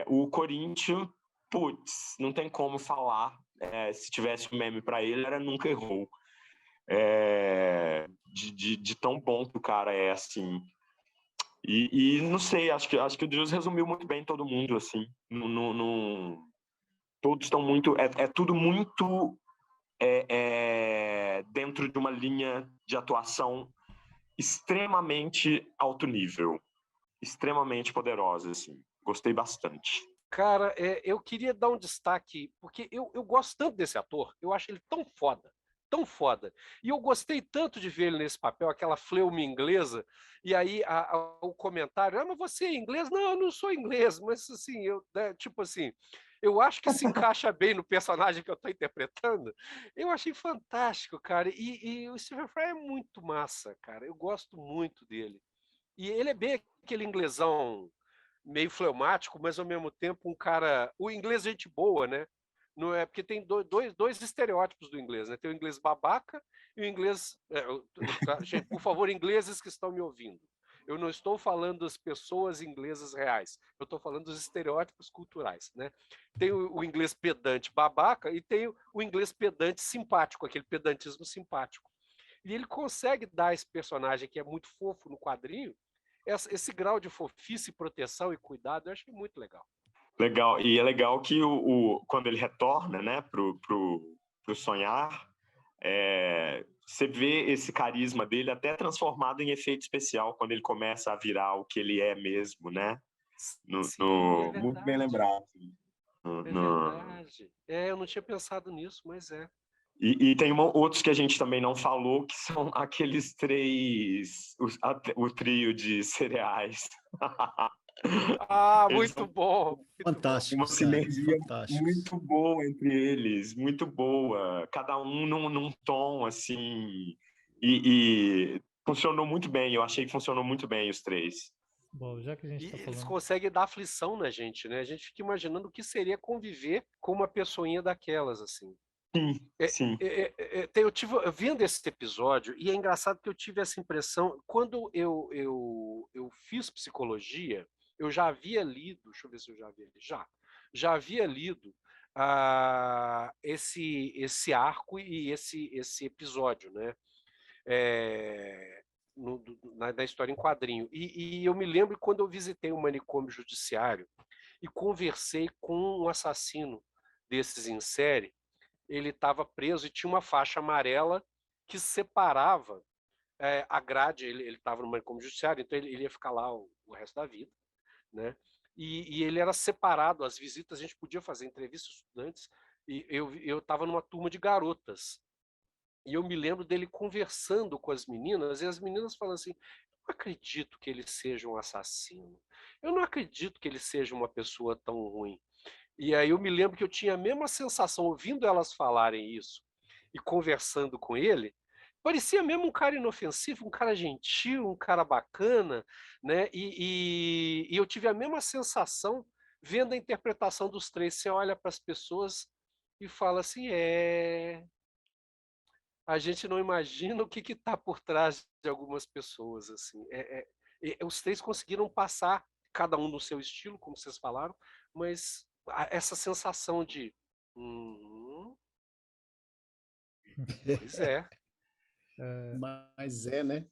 O Corinthians, putz, não tem como falar. Se tivesse um meme para ele, era Nunca Errou. De tão bom que o cara é, assim. E não sei, acho que o Deus resumiu muito bem todo mundo, assim. Todos estão muito... É tudo muito dentro de uma linha de atuação extremamente alto nível. Extremamente poderosa, assim. Gostei bastante. Cara, eu queria dar um destaque, porque eu gosto tanto desse ator, eu acho ele tão foda, tão foda. E eu gostei tanto de ver ele nesse papel, aquela fleuma inglesa, e aí o comentário, mas você é inglês? Não, eu não sou inglês, mas assim, tipo assim, eu acho que se encaixa bem no personagem que eu estou interpretando. Eu achei fantástico, cara. E o Stephen Fry é muito massa, cara. Eu gosto muito dele. E ele é bem aquele inglesão meio fleumático, mas ao mesmo tempo um cara. O inglês é gente boa, né? Não é porque tem dois estereótipos do inglês, né? Tem o inglês babaca e o inglês. Gente, por favor, ingleses que estão me ouvindo. Eu não estou falando das pessoas inglesas reais. Eu estou falando dos estereótipos culturais, né? Tem o inglês pedante babaca e tem o inglês pedante simpático, aquele pedantismo simpático. E ele consegue dar esse personagem que é muito fofo no quadrinho, esse grau de fofice, proteção e cuidado, eu achei muito legal. Legal, e é legal que quando ele retorna, né, pro sonhar, você vê esse carisma dele até transformado em efeito especial, quando ele começa a virar o que ele é mesmo, né? Sim, é muito bem lembrado. Verdade. Eu não tinha pensado nisso, mas é. E tem outros que a gente também não falou, que são aqueles três, o trio de cereais. Muito bom. Fantástico. Uma sinergia fantásticos. muito boa entre eles, muito boa. Cada um num tom, assim. E funcionou muito bem. Eu achei que funcionou muito bem os três. Bom, já que a gente tá Eles falando... conseguem dar aflição na gente, né? A gente fica imaginando o que seria conviver com uma pessoinha daquelas, assim. Sim. Eu tive vendo esse episódio, e é engraçado que eu tive essa impressão, quando eu fiz psicologia, eu já havia lido, deixa eu ver se eu já havia lido, já havia lido esse arco e esse episódio, né? Na história em quadrinho. E eu me lembro quando eu visitei um manicômio judiciário e conversei com um assassino desses em série. Ele estava preso e tinha uma faixa amarela que separava a grade. Ele estava no manicômio judiciário, então ele ia ficar lá o resto da vida, né? E ele era separado. As visitas a gente podia fazer entrevistas estudantes, e eu estava numa turma de garotas. E eu me lembro dele conversando com as meninas, e as meninas falam assim: eu não acredito que ele seja um assassino. Eu não acredito que ele seja uma pessoa tão ruim. E aí eu me lembro que eu tinha a mesma sensação, ouvindo elas falarem isso e conversando com ele, parecia mesmo um cara inofensivo, um cara gentil, um cara bacana, né? E eu tive a mesma sensação vendo a interpretação dos três. Você olha para as pessoas e fala assim: a gente não imagina o que está por trás de algumas pessoas, assim. Os três conseguiram passar, cada um no seu estilo, como vocês falaram, mas essa sensação de pois é. Mas né?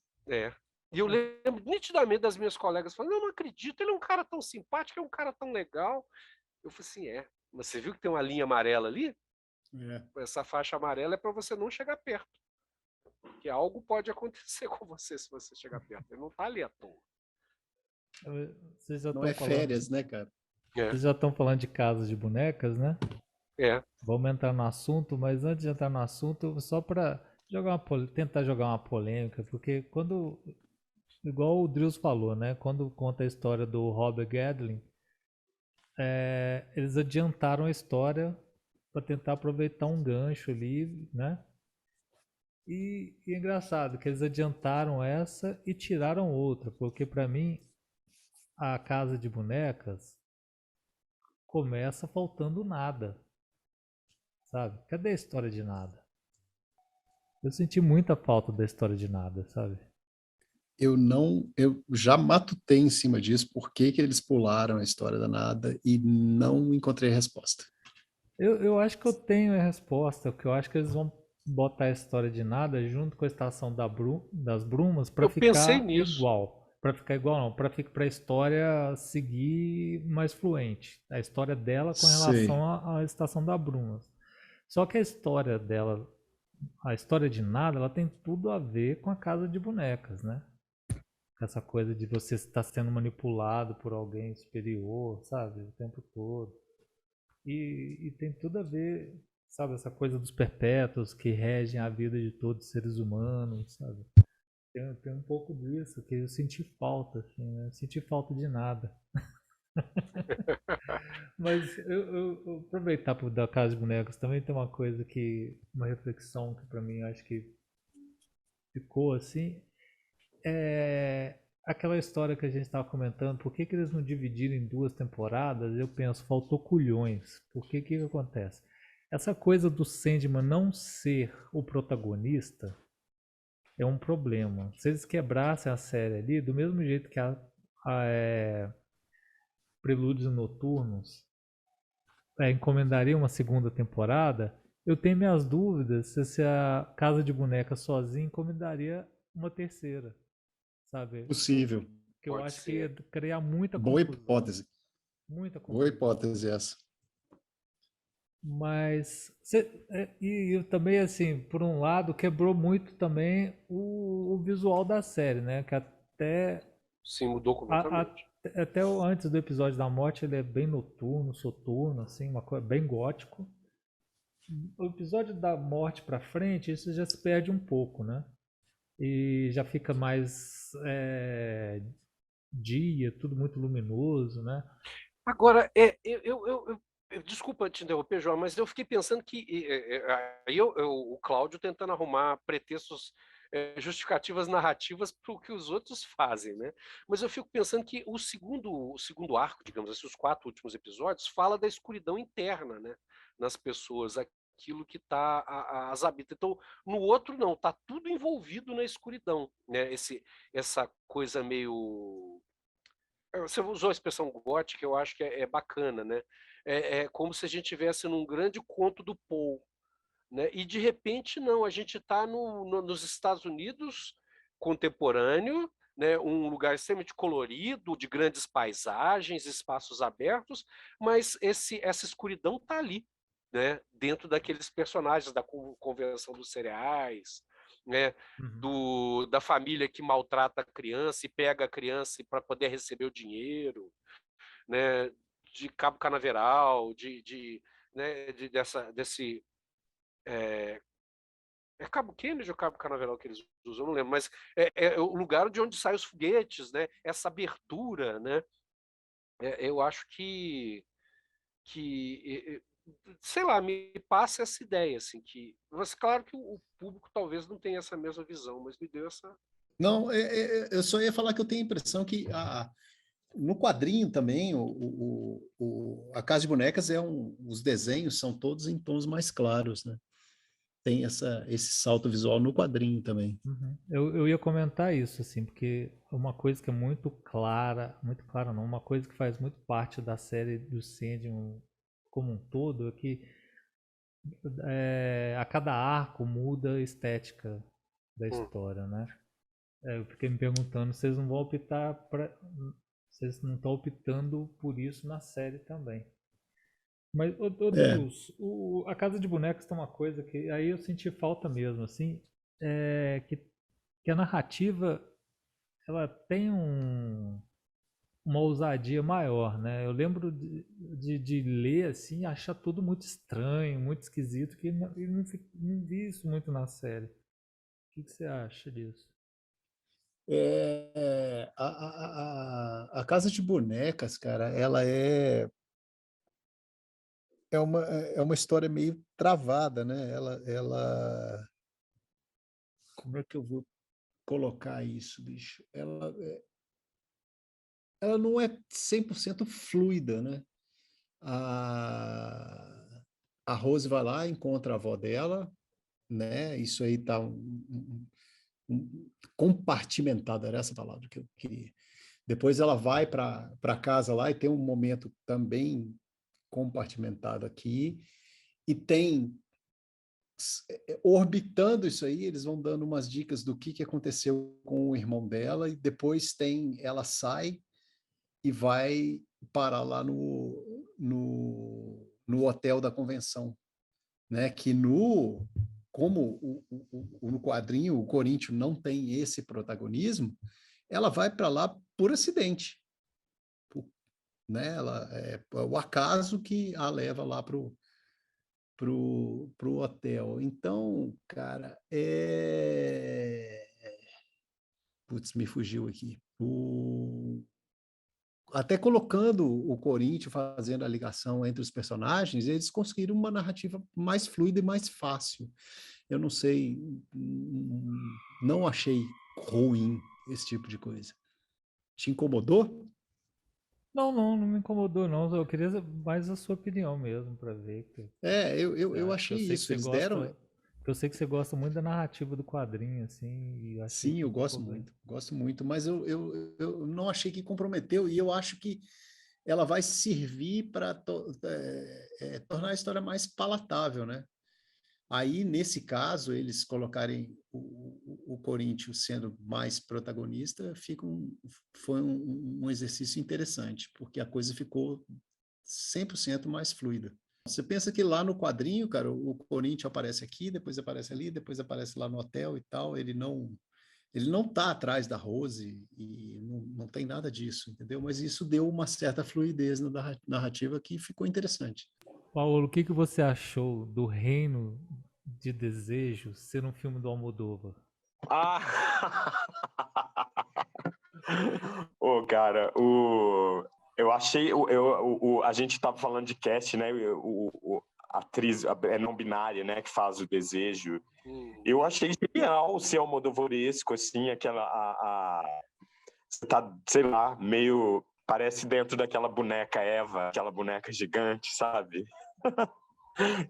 E eu lembro nitidamente das minhas colegas falando: eu não acredito, ele é um cara tão simpático, é um cara tão legal. Eu falei assim: mas você viu que tem uma linha amarela ali? Essa faixa amarela é para você não chegar perto, porque algo pode acontecer com você se você chegar perto. Ele não está ali à toa. Vocês já Não é férias, né, cara? Vocês já estão falando de casas de bonecas, né? Vamos entrar no assunto, mas antes de entrar no assunto, só para tentar jogar uma polêmica, porque quando, igual o Drills falou, né? Quando conta a história do Robert Gatling, eles adiantaram a história para tentar aproveitar um gancho ali, né? E é engraçado que eles adiantaram essa e tiraram outra, porque para mim a Casa de Bonecas começa faltando nada, sabe? Cadê a história de nada? Eu senti muita falta da história de nada, sabe? Eu já matutei em cima disso, por que que eles pularam a história da nada e não encontrei resposta. Eu acho que eu tenho a resposta, porque eu acho que eles vão botar a história de nada junto com a estação das brumas para Eu pensei ficar nisso. igual. Para ficar igual não, para a história seguir mais fluente. A história dela com relação Sei. à estação das brumas. Só que a história dela, a história de nada, ela tem tudo a ver com a casa de bonecas, né? Essa coisa de você estar sendo manipulado por alguém superior, sabe? O tempo todo. E tem tudo a ver, sabe? Essa coisa dos perpétuos que regem a vida de todos os seres humanos, sabe? Tem um pouco disso que eu senti falta, assim, né? Eu senti falta de nada. Mas eu aproveitar para da Casa de Bonecas também tem uma coisa que, uma reflexão que para mim eu acho que ficou assim, é aquela história que a gente estava comentando, por que, que eles não dividiram em duas temporadas? Eu penso, faltou culhões. Porque que acontece? Essa coisa do Sandman não ser o protagonista é um problema. Se eles quebrassem a série ali, do mesmo jeito que a Prelúdios Noturnos encomendaria uma segunda temporada, eu tenho minhas dúvidas se a Casa de Bonecas sozinha encomendaria uma terceira, sabe? Possível. Que eu Pode acho que ia ser. criar muita Boa confusão. hipótese. Muita Boa confusão. hipótese essa. Mas e eu também assim, por um lado, quebrou muito também o visual da série, né? Que Sim, mudou a- completamente. até antes do episódio da morte ele é bem noturno, soturno, assim, uma coisa bem gótico. O episódio da morte pra frente, isso já se perde um pouco, né? E já fica mais dia, tudo muito luminoso, né? Agora, desculpa te interromper, João, mas eu fiquei pensando que o Cláudio tentando arrumar pretextos, justificativas narrativas para o que os outros fazem, né? Mas eu fico pensando que o segundo arco, digamos assim, os 4 últimos episódios, fala da escuridão interna, né? Nas pessoas, aquilo que as habita. Então, no outro não, tá tudo envolvido na escuridão, né? Essa coisa meio você usou a expressão gótica, eu acho que é bacana, né? É como se a gente estivesse num grande conto do Poe, né? E de repente não, a gente está nos Estados Unidos contemporâneo, né? Um lugar extremamente colorido, de grandes paisagens, espaços abertos, mas essa escuridão está ali, né? Dentro daqueles personagens da convenção dos cereais, né? Uhum. Da família que maltrata a criança e pega a criança para poder receber o dinheiro, né? De Cabo Canaveral, né? Desse Cabo Kennedy ou Cabo Canaveral que eles usam, não lembro, mas é o lugar de onde saem os foguetes, né? Essa abertura, né? Eu acho que sei lá, me passa essa ideia, assim, mas claro que o público talvez não tenha essa mesma visão, mas me deu essa. Não, eu só ia falar que eu tenho a impressão que no quadrinho também, a Casa de Bonecas os desenhos são todos em tons mais claros, né? Tem esse salto visual no quadrinho também. Uhum. Eu ia comentar isso, assim, porque uma coisa que é muito clara não, uma coisa que faz muito parte da série do Sandman como um todo é que a cada arco muda a estética da Hum. história, né? Eu fiquei me perguntando se eles não vão optar para, se eles não estão optando por isso na série também. Mas, ô É, Deus, a Casa de Bonecas tem uma coisa que aí eu senti falta mesmo, assim, que a narrativa ela tem uma ousadia maior, né? Eu lembro de ler assim, achar tudo muito estranho, muito esquisito, que não vi isso muito na série. O que você acha disso? a Casa de Bonecas, cara, ela é uma história meio travada, né? Como é que eu vou colocar isso, bicho? Ela não é 100% fluida, né? A Rose vai lá, encontra a avó dela, né? Isso aí tá compartimentado, era essa palavra que eu queria. Depois ela vai para casa lá e tem um momento também compartimentado aqui, e tem orbitando isso aí, eles vão dando umas dicas do que aconteceu com o irmão dela, e depois ela sai e vai parar lá no hotel da convenção, né? Que como no quadrinho o Corinthians não tem esse protagonismo, ela vai para lá por acidente, né? Ela é o acaso que a leva lá pro hotel. Então, cara, putz, me fugiu aqui. Até colocando o Corinthians, fazendo a ligação entre os personagens, eles conseguiram uma narrativa mais fluida e mais fácil. Eu não sei, não achei ruim esse tipo de coisa. Te incomodou? Não me incomodou, não. Eu queria mais a sua opinião mesmo, pra ver. Eu achei Eu sei que isso. você Eles gosta, deram. eu sei que você gosta muito da narrativa do quadrinho, assim, e achei Sim, que eu gosto muito, mas eu não achei que comprometeu, e eu acho que ela vai servir para tornar a história mais palatável, né? Aí, nesse caso, eles colocarem o Corinthians sendo mais protagonista, foi um exercício interessante, porque a coisa ficou 100% mais fluida. Você pensa que lá no quadrinho, cara, o Corinthians aparece aqui, depois aparece ali, depois aparece lá no hotel e tal, ele não tá atrás da Rose e não tem nada disso, entendeu? Mas isso deu uma certa fluidez na narrativa que ficou interessante. Paulo, o que você achou do Reino de Desejo ser um filme do Almodóvar? Ah! Cara, eu achei, a gente tava falando de cast, né? A atriz é não binária, né? Que faz o Desejo. Eu achei genial ser almodovaresco, assim, tá, sei lá, meio parece dentro daquela boneca Eva, aquela boneca gigante, sabe?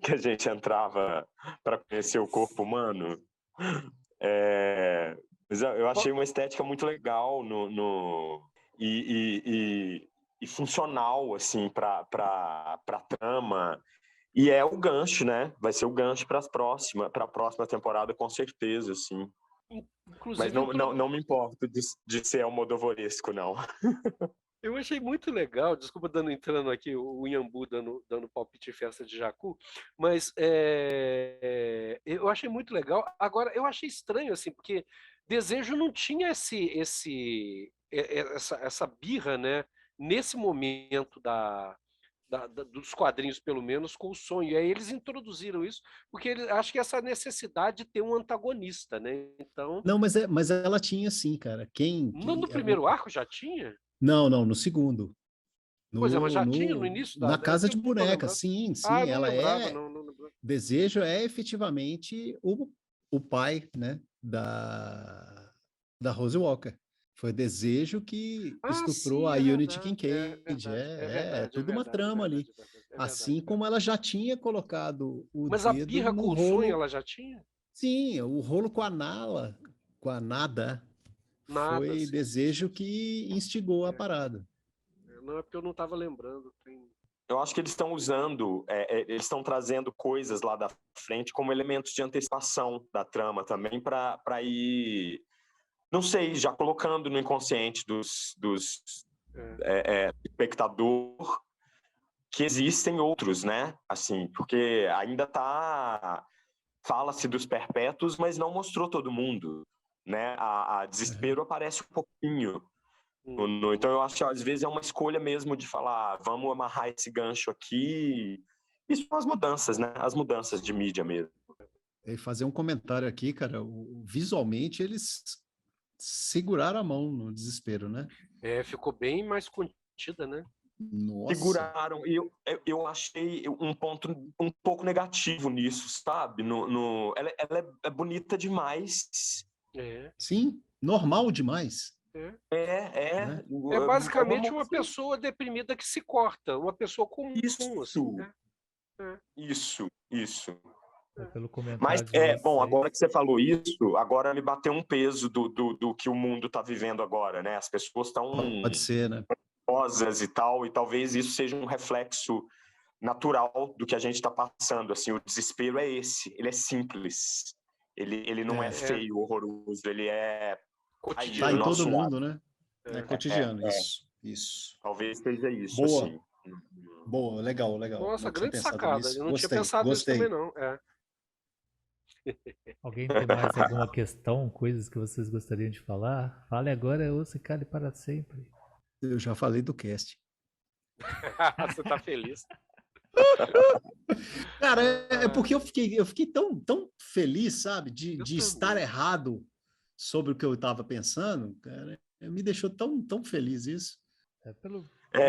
Que a gente entrava para conhecer o corpo humano. Mas eu achei uma estética muito legal e funcional, assim, para a trama. E é o gancho, né? Vai ser o gancho para a próxima temporada, com certeza, assim. Inclusive, mas não me importo de ser almodovaresco, não. Eu achei muito legal, desculpa entrando aqui o Inhambu dando palpite em festa de Jacu, mas eu achei muito legal. Agora, eu achei estranho, assim, porque Desejo não tinha essa birra, né, nesse momento dos quadrinhos, pelo menos, com o sonho. E aí eles introduziram isso, porque acho que essa necessidade de ter um antagonista, né? Então. Não, mas ela tinha sim, cara. No primeiro arco já tinha? Não, no segundo. Pois é, mas já tinha no início Na é Casa porque de eu não tô Boneca, lembrando. sim, Ah, sim, não ela lembrava, é. não lembrava. Desejo é efetivamente o pai, né, da Rose Walker. Foi Desejo que Ah, estuprou sim, a é Unity verdade, é Kincaid. verdade, é É verdade, é tudo uma verdade, é trama ali. verdade, é verdade, é verdade, Assim é como verdade. ela já tinha colocado o Mas a dedo birra no com o sonho rolo. ela já tinha? Sim, o rolo com a Nada, Nada, foi sim, sim, sim, Desejo sim. que instigou a É, parada. não é porque eu não estava lembrando. Eu acho que eles estão usando, eles estão trazendo coisas lá da frente como elementos de antecipação da trama também para ir, não sei, já colocando no inconsciente dos espectador que existem outros, né? Assim, porque ainda fala-se dos perpétuos, mas não mostrou todo mundo, né? A Desespero aparece um pouquinho. Então eu acho que às vezes é uma escolha mesmo de falar, vamos amarrar esse gancho aqui. Isso são as mudanças, né? As mudanças de mídia mesmo. E fazer um comentário aqui, cara, visualmente eles seguraram a mão no Desespero, né? Ficou bem mais contida, né? Nossa. Seguraram, e eu achei um ponto um pouco negativo nisso, sabe? Ela é bonita demais. Sim, normal demais. Né? É basicamente uma assim, pessoa deprimida que se corta, uma pessoa comum, Isso, assim, né? isso. Pelo Mas, comentário de vocês. bom, agora que você falou isso, agora me bateu um peso do que o mundo está vivendo agora, né? As pessoas estão Pode ser, né? rosas e tal, e talvez isso seja um reflexo natural do que a gente está passando. Assim, o desespero é esse, ele é simples, ele não é feio, horroroso, ele é Tá cotidiano. em todo nosso lado. mundo, né? É cotidiano, isso. Talvez seja isso, Boa. assim. Boa, legal. Nossa, Não tinha grande pensado sacada. nisso. Eu não tinha pensado nisso também, não. Alguém tem mais alguma questão, coisas que vocês gostariam de falar? Fale agora ou se cale para sempre. Eu já falei do cast. Você tá feliz? Cara, é porque eu fiquei tão feliz, sabe, de estar também. errado sobre o que eu estava pensando, cara. Me deixou tão feliz isso.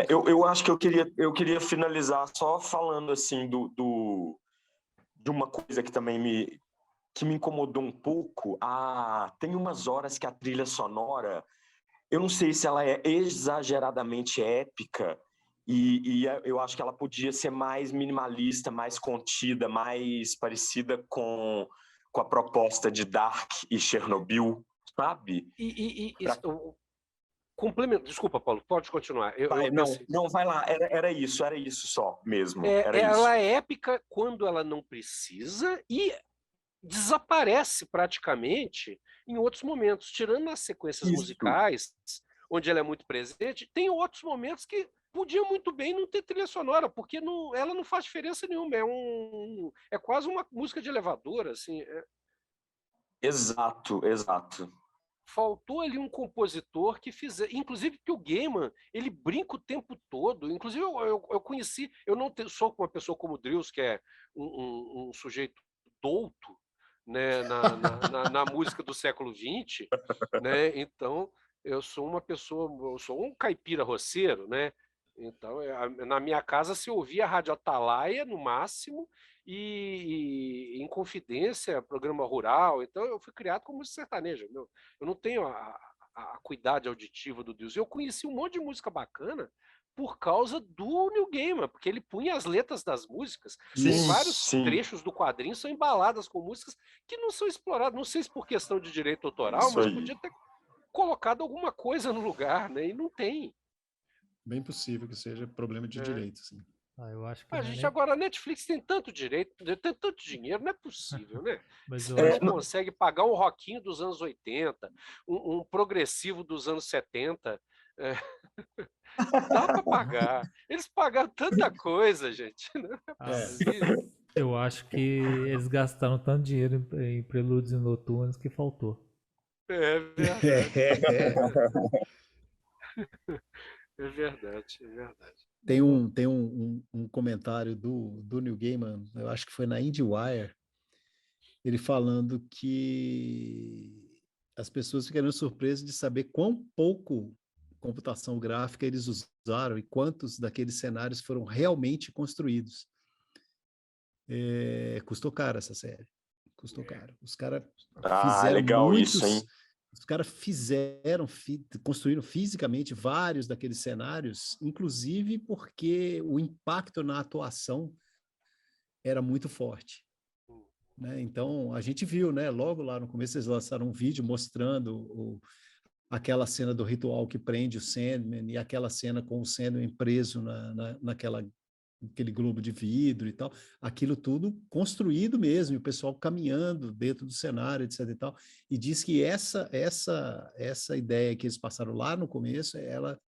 Eu acho que eu queria finalizar só falando assim de uma coisa que também me incomodou um pouco. Tem umas horas que a trilha sonora, eu não sei se ela é exageradamente épica, e eu acho que ela podia ser mais minimalista, mais contida, mais parecida com a proposta de Dark e Chernobyl, sabe? Complemento, desculpa, Paulo, pode continuar. Não, vai lá, era isso só mesmo. Ela é épica quando ela não precisa e desaparece praticamente em outros momentos. Tirando nas sequências musicais, onde ela é muito presente, tem outros momentos que podia muito bem não ter trilha sonora, porque ela não faz diferença nenhuma. É quase uma música de elevador, assim. Exato. Faltou ali um compositor que fizesse, inclusive que o Gaiman, ele brinca o tempo todo. Inclusive eu conheci, eu não sou uma pessoa como o Drills, que é um sujeito douto, né, na música do século XX, né? Então eu sou um caipira roceiro, né? Então na minha casa se ouvia a Rádio Atalaia no máximo e em Confidência, programa rural. Então eu fui criado como música sertaneja. Eu não tenho a acuidade auditiva do Deus. Eu conheci um monte de música bacana por causa do Neil Gaiman, porque ele punha as letras das músicas. Tem vários trechos do quadrinho são embaladas com músicas que não são exploradas. Não sei se por questão de direito autoral, mas podia ter colocado alguma coisa no lugar, né? E não tem. Bem possível que seja problema de direito, sim. Eu acho que agora a Netflix tem tanto direito, tem tanto dinheiro, não é possível, né? Mas Você não consegue pagar um rockinho dos anos 80, um progressivo dos anos 70. Dá para pagar. Eles pagaram tanta coisa, gente. Não é possível. Eu acho que eles gastaram tanto dinheiro em prelúdios noturnos que faltou. É verdade. É verdade. Tem um comentário do Neil Gaiman, eu acho que foi na IndieWire, ele falando que as pessoas ficaram surpresas de saber quão pouco computação gráfica eles usaram e quantos daqueles cenários foram realmente construídos. Custou caro essa série. Custou caro. Os caras fizeram legal isso, hein? Os caras construíram fisicamente vários daqueles cenários, inclusive porque o impacto na atuação era muito forte. Né? Então, a gente viu, né? Logo lá no começo, eles lançaram um vídeo mostrando aquela cena do ritual que prende o Sandman e aquela cena com o Sandman preso naquele globo de vidro e tal, aquilo tudo construído mesmo, e o pessoal caminhando dentro do cenário, etc e tal, e diz que essa ideia que eles passaram lá no começo, ela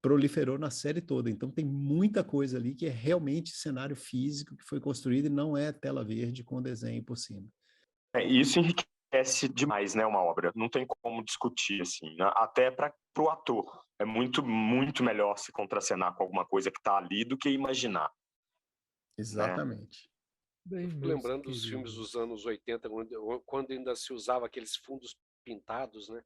proliferou na série toda, então tem muita coisa ali que é realmente cenário físico que foi construído e não é tela verde com desenho por cima. Isso enriquece demais, né, uma obra, não tem como discutir, assim, né? Até para o ator. É muito, muito melhor se contracenar com alguma coisa que está ali do que imaginar. Exatamente. Né? Lembrando dos filmes dos anos 80, quando ainda se usava aqueles fundos pintados, né?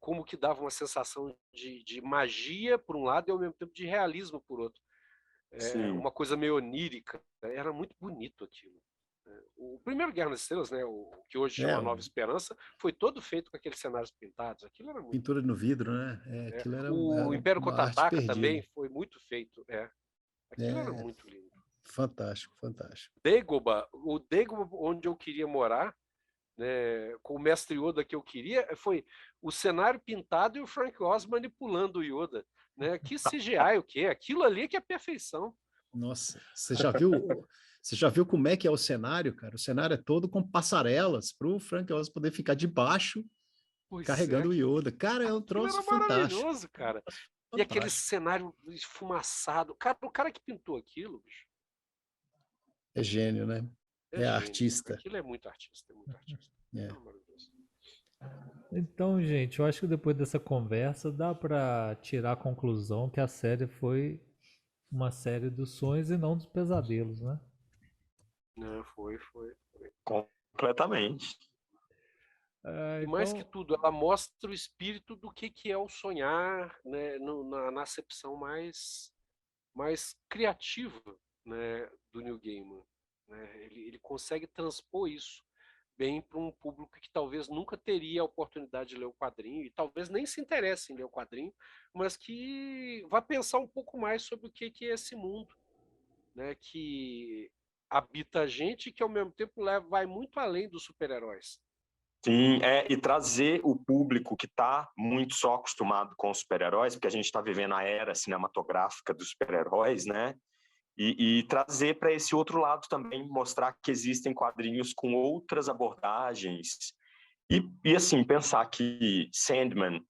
Como que dava uma sensação de magia por um lado e ao mesmo tempo de realismo por outro. Uma coisa meio onírica. Era muito bonito aquilo. O primeiro Guerra nas Estrelas, né, o que hoje chama Nova Esperança, foi todo feito com aqueles cenários pintados. Aquilo era muito pintura no vidro, né? Aquilo era o Império uma arte Contra-Ataca também perdida. foi muito feito. Aquilo era muito lindo. Fantástico, fantástico. Dagobah, o Dagobah onde eu queria morar, né, com o mestre Yoda que eu queria, foi o cenário pintado e o Frank Oz manipulando o Yoda. Né? Que CGI o quê? Aquilo ali que é perfeição. Nossa, você já viu como é que é o cenário, cara? O cenário é todo com passarelas para o Frank Oz poder ficar debaixo carregando o Yoda. Cara, é um troço era fantástico. Maravilhoso, cara. E aquele cenário esfumaçado. Cara, o cara que pintou aquilo, bicho. É gênio, né? É gênio. artista. Aquilo é muito artista, é muito artista. É maravilhoso. Então, gente, eu acho que depois dessa conversa dá para tirar a conclusão que a série foi uma série dos sonhos e não dos pesadelos, né? Não, foi. Completamente. E mais que tudo, ela mostra o espírito do que é o sonhar, né, na acepção mais criativa, né, do Neil Gaiman. Né? Ele consegue transpor isso bem para um público que talvez nunca teria a oportunidade de ler o quadrinho e talvez nem se interesse em ler o quadrinho, mas que vai pensar um pouco mais sobre o que é esse mundo, né, que habita a gente e que ao mesmo tempo vai muito além dos super-heróis. Sim, e trazer o público que está muito só acostumado com os super-heróis, porque a gente está vivendo a era cinematográfica dos super-heróis, né? E trazer para esse outro lado também, mostrar que existem quadrinhos com outras abordagens. E assim, pensar que Sandman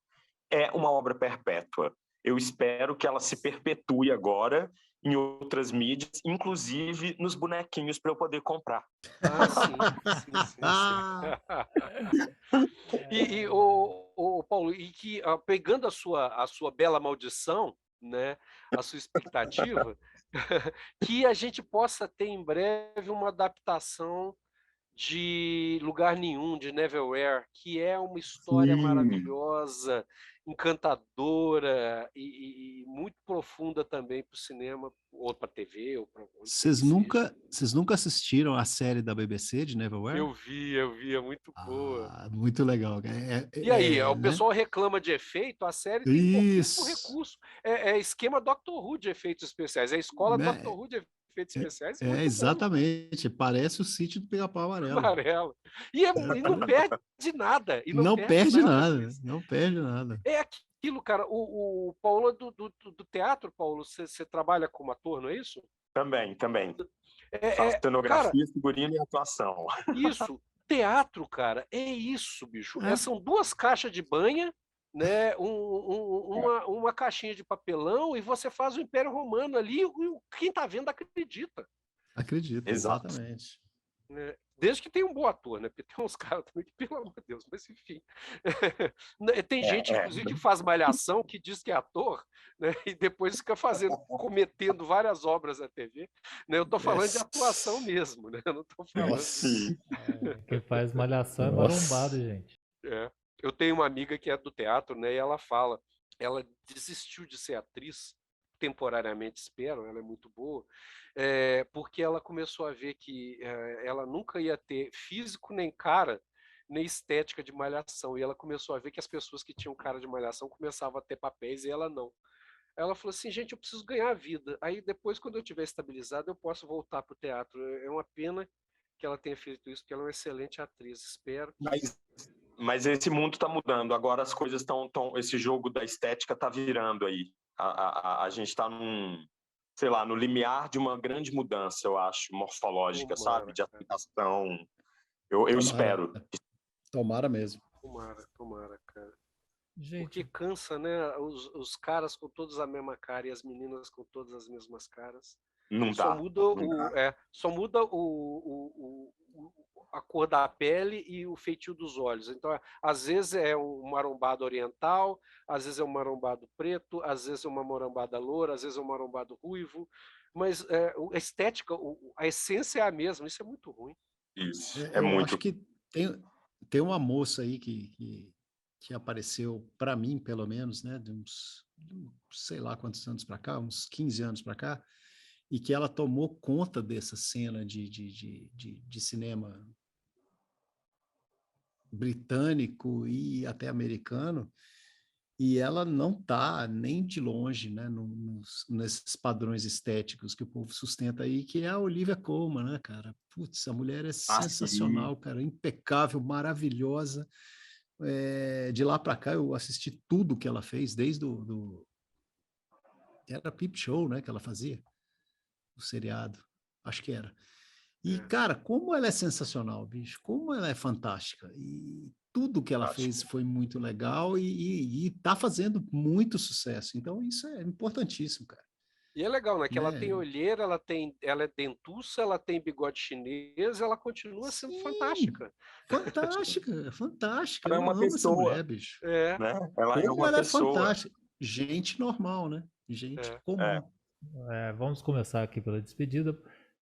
é uma obra perpétua. Eu espero que ela se perpetue agora em outras mídias, inclusive nos bonequinhos para eu poder comprar. Sim. E o Paulo, e que pegando a sua bela maldição, né, a sua expectativa, que a gente possa ter em breve uma adaptação de Lugar Nenhum, de Neverwhere, que é uma história maravilhosa, encantadora e muito profunda também para o cinema, ou para a TV, ou para Vocês nunca assistiram a série da BBC de Neverwhere? Eu vi, é muito boa. Muito legal. E aí, o né? pessoal reclama de efeito, a série tem pouquíssimo recurso. É esquema Doctor Who de efeitos especiais, é a escola Doctor Who de efeitos especiais. Exatamente, parece o sítio do Pica-Pau Amarelo. E não perde nada. Não perde nada. É aquilo, cara. O Paulo é do teatro, Paulo. Você trabalha como ator, não é isso? Também. Faço cenografia, figurino e atuação. Isso. Teatro, cara, é isso, bicho. São duas caixas de banha, né? Uma caixinha de papelão e você faz o Império Romano ali e quem tá vendo acredita. Acredita, exatamente. Desde que tenha um bom ator, né? Porque tem uns caras também que, pelo amor de Deus, mas enfim. Tem gente, inclusive, que faz malhação, que diz que é ator, né? E depois fica cometendo várias obras na TV. Né? Eu tô falando de atuação mesmo, né? Eu não tô falando. Quem faz malhação é marombado, gente. Eu tenho uma amiga que é do teatro, né? E ela fala, ela desistiu de ser atriz temporariamente, espero, ela é muito boa, porque ela começou a ver que ela nunca ia ter físico nem cara, nem estética de malhação, e ela começou a ver que as pessoas que tinham cara de malhação começavam a ter papéis e ela não. Ela falou assim, gente, eu preciso ganhar a vida, aí depois, quando eu estiver estabilizado, eu posso voltar para o teatro. É uma pena que ela tenha feito isso, porque ela é uma excelente atriz, espero. Mas esse mundo está mudando, agora as coisas estão... Esse jogo da estética está virando aí. A gente está sei lá, no limiar de uma grande mudança, eu acho, morfológica, sabe? De aceitação. Eu espero. Tomara mesmo. Tomara, cara. Gente. Porque cansa, né? Os caras com todos a mesma cara e as meninas com todas as mesmas caras. Não só dá. Só muda a cor da pele e o feitio dos olhos. Então, às vezes é um marombado oriental, às vezes é um marombado preto, às vezes é uma marombada loura, às vezes é um marombado ruivo, mas a estética, a essência é a mesma, isso é muito ruim. Isso, eu acho que tem uma moça aí que apareceu, para mim, pelo menos, né, de uns, sei lá quantos anos para cá, uns 15 anos para cá, e que ela tomou conta dessa cena de cinema britânico e até americano, e ela não está nem de longe, né, nesses padrões estéticos que o povo sustenta aí, que é a Olivia Colman, né, cara? Putz, a mulher é sensacional, cara, impecável, maravilhosa. De lá para cá eu assisti tudo que ela fez, desde era Peep Show, né, que ela fazia, o seriado, acho que era. E, cara, como ela é sensacional, bicho, como ela é fantástica. E tudo que ela fez foi muito legal e tá fazendo muito sucesso. Então, isso é importantíssimo, cara. E é legal, né? Que ela tem olheira, ela é dentuça, ela tem bigode chinês, ela continua sendo fantástica. Fantástica. Ela é uma pessoa, essa mulher, bicho. Né? Ela é uma ela pessoa. É fantástica. Gente normal, né? Gente comum. Vamos começar aqui pela despedida.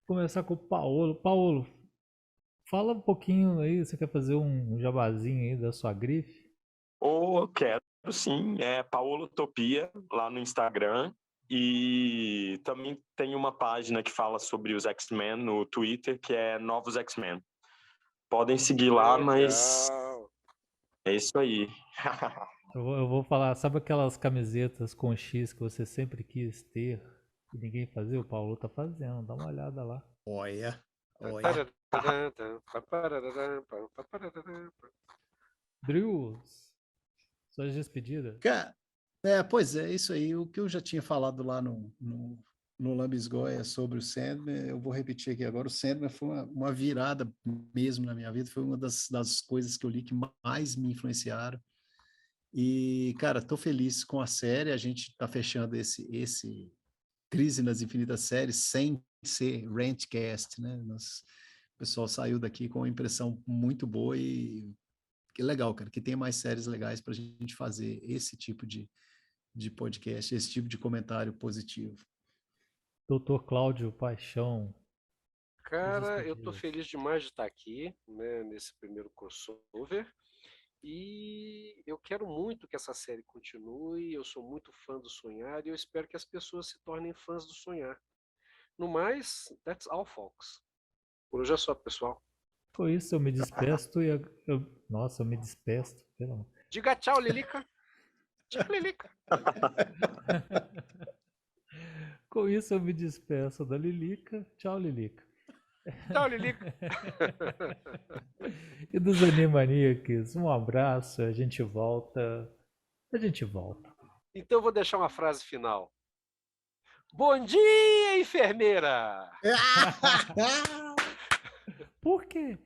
Começar com o Paulo. Paulo, fala um pouquinho aí, você quer fazer um jabazinho aí da sua grife? Eu quero sim, é Paolotopia lá no Instagram, e também tem uma página que fala sobre os X-Men no Twitter, que é Novos X-Men. Podem seguir lá, mas é isso aí. Eu vou falar, sabe aquelas camisetas com X que você sempre quis ter e ninguém fazia? O Paulo tá fazendo, dá uma olhada lá. Olha. Drews, suas despedidas. Cara, pois é, isso aí. O que eu já tinha falado lá no Lambisgoia sobre o Sandman, eu vou repetir aqui agora. O Sandman foi uma virada mesmo na minha vida, foi uma das coisas que eu li que mais me influenciaram. E, cara, tô feliz com a série. A gente tá fechando esse Crise nas Infinitas Séries sem ser Rantcast, né? O pessoal saiu daqui com uma impressão muito boa e que legal, cara, que tenha mais séries legais para a gente fazer esse tipo de podcast, esse tipo de comentário positivo. Doutor Cláudio Paixão. Cara, eu tô feliz demais de estar aqui, né, nesse primeiro crossover. E eu quero muito que essa série continue. Eu sou muito fã do Sonhar e eu espero que as pessoas se tornem fãs do Sonhar. No mais, that's all, folks. Por hoje é só, pessoal. Com isso, eu me despeço e nossa, eu me despeço. Pelo amor. Diga tchau, Lilica. Tchau, Lilica. Com isso, eu me despeço da Lilica. Tchau, Lilica. Tchau, Lilica. E dos Animaniacs, um abraço, a gente volta. Então eu vou deixar uma frase final. Bom dia, enfermeira! Por quê?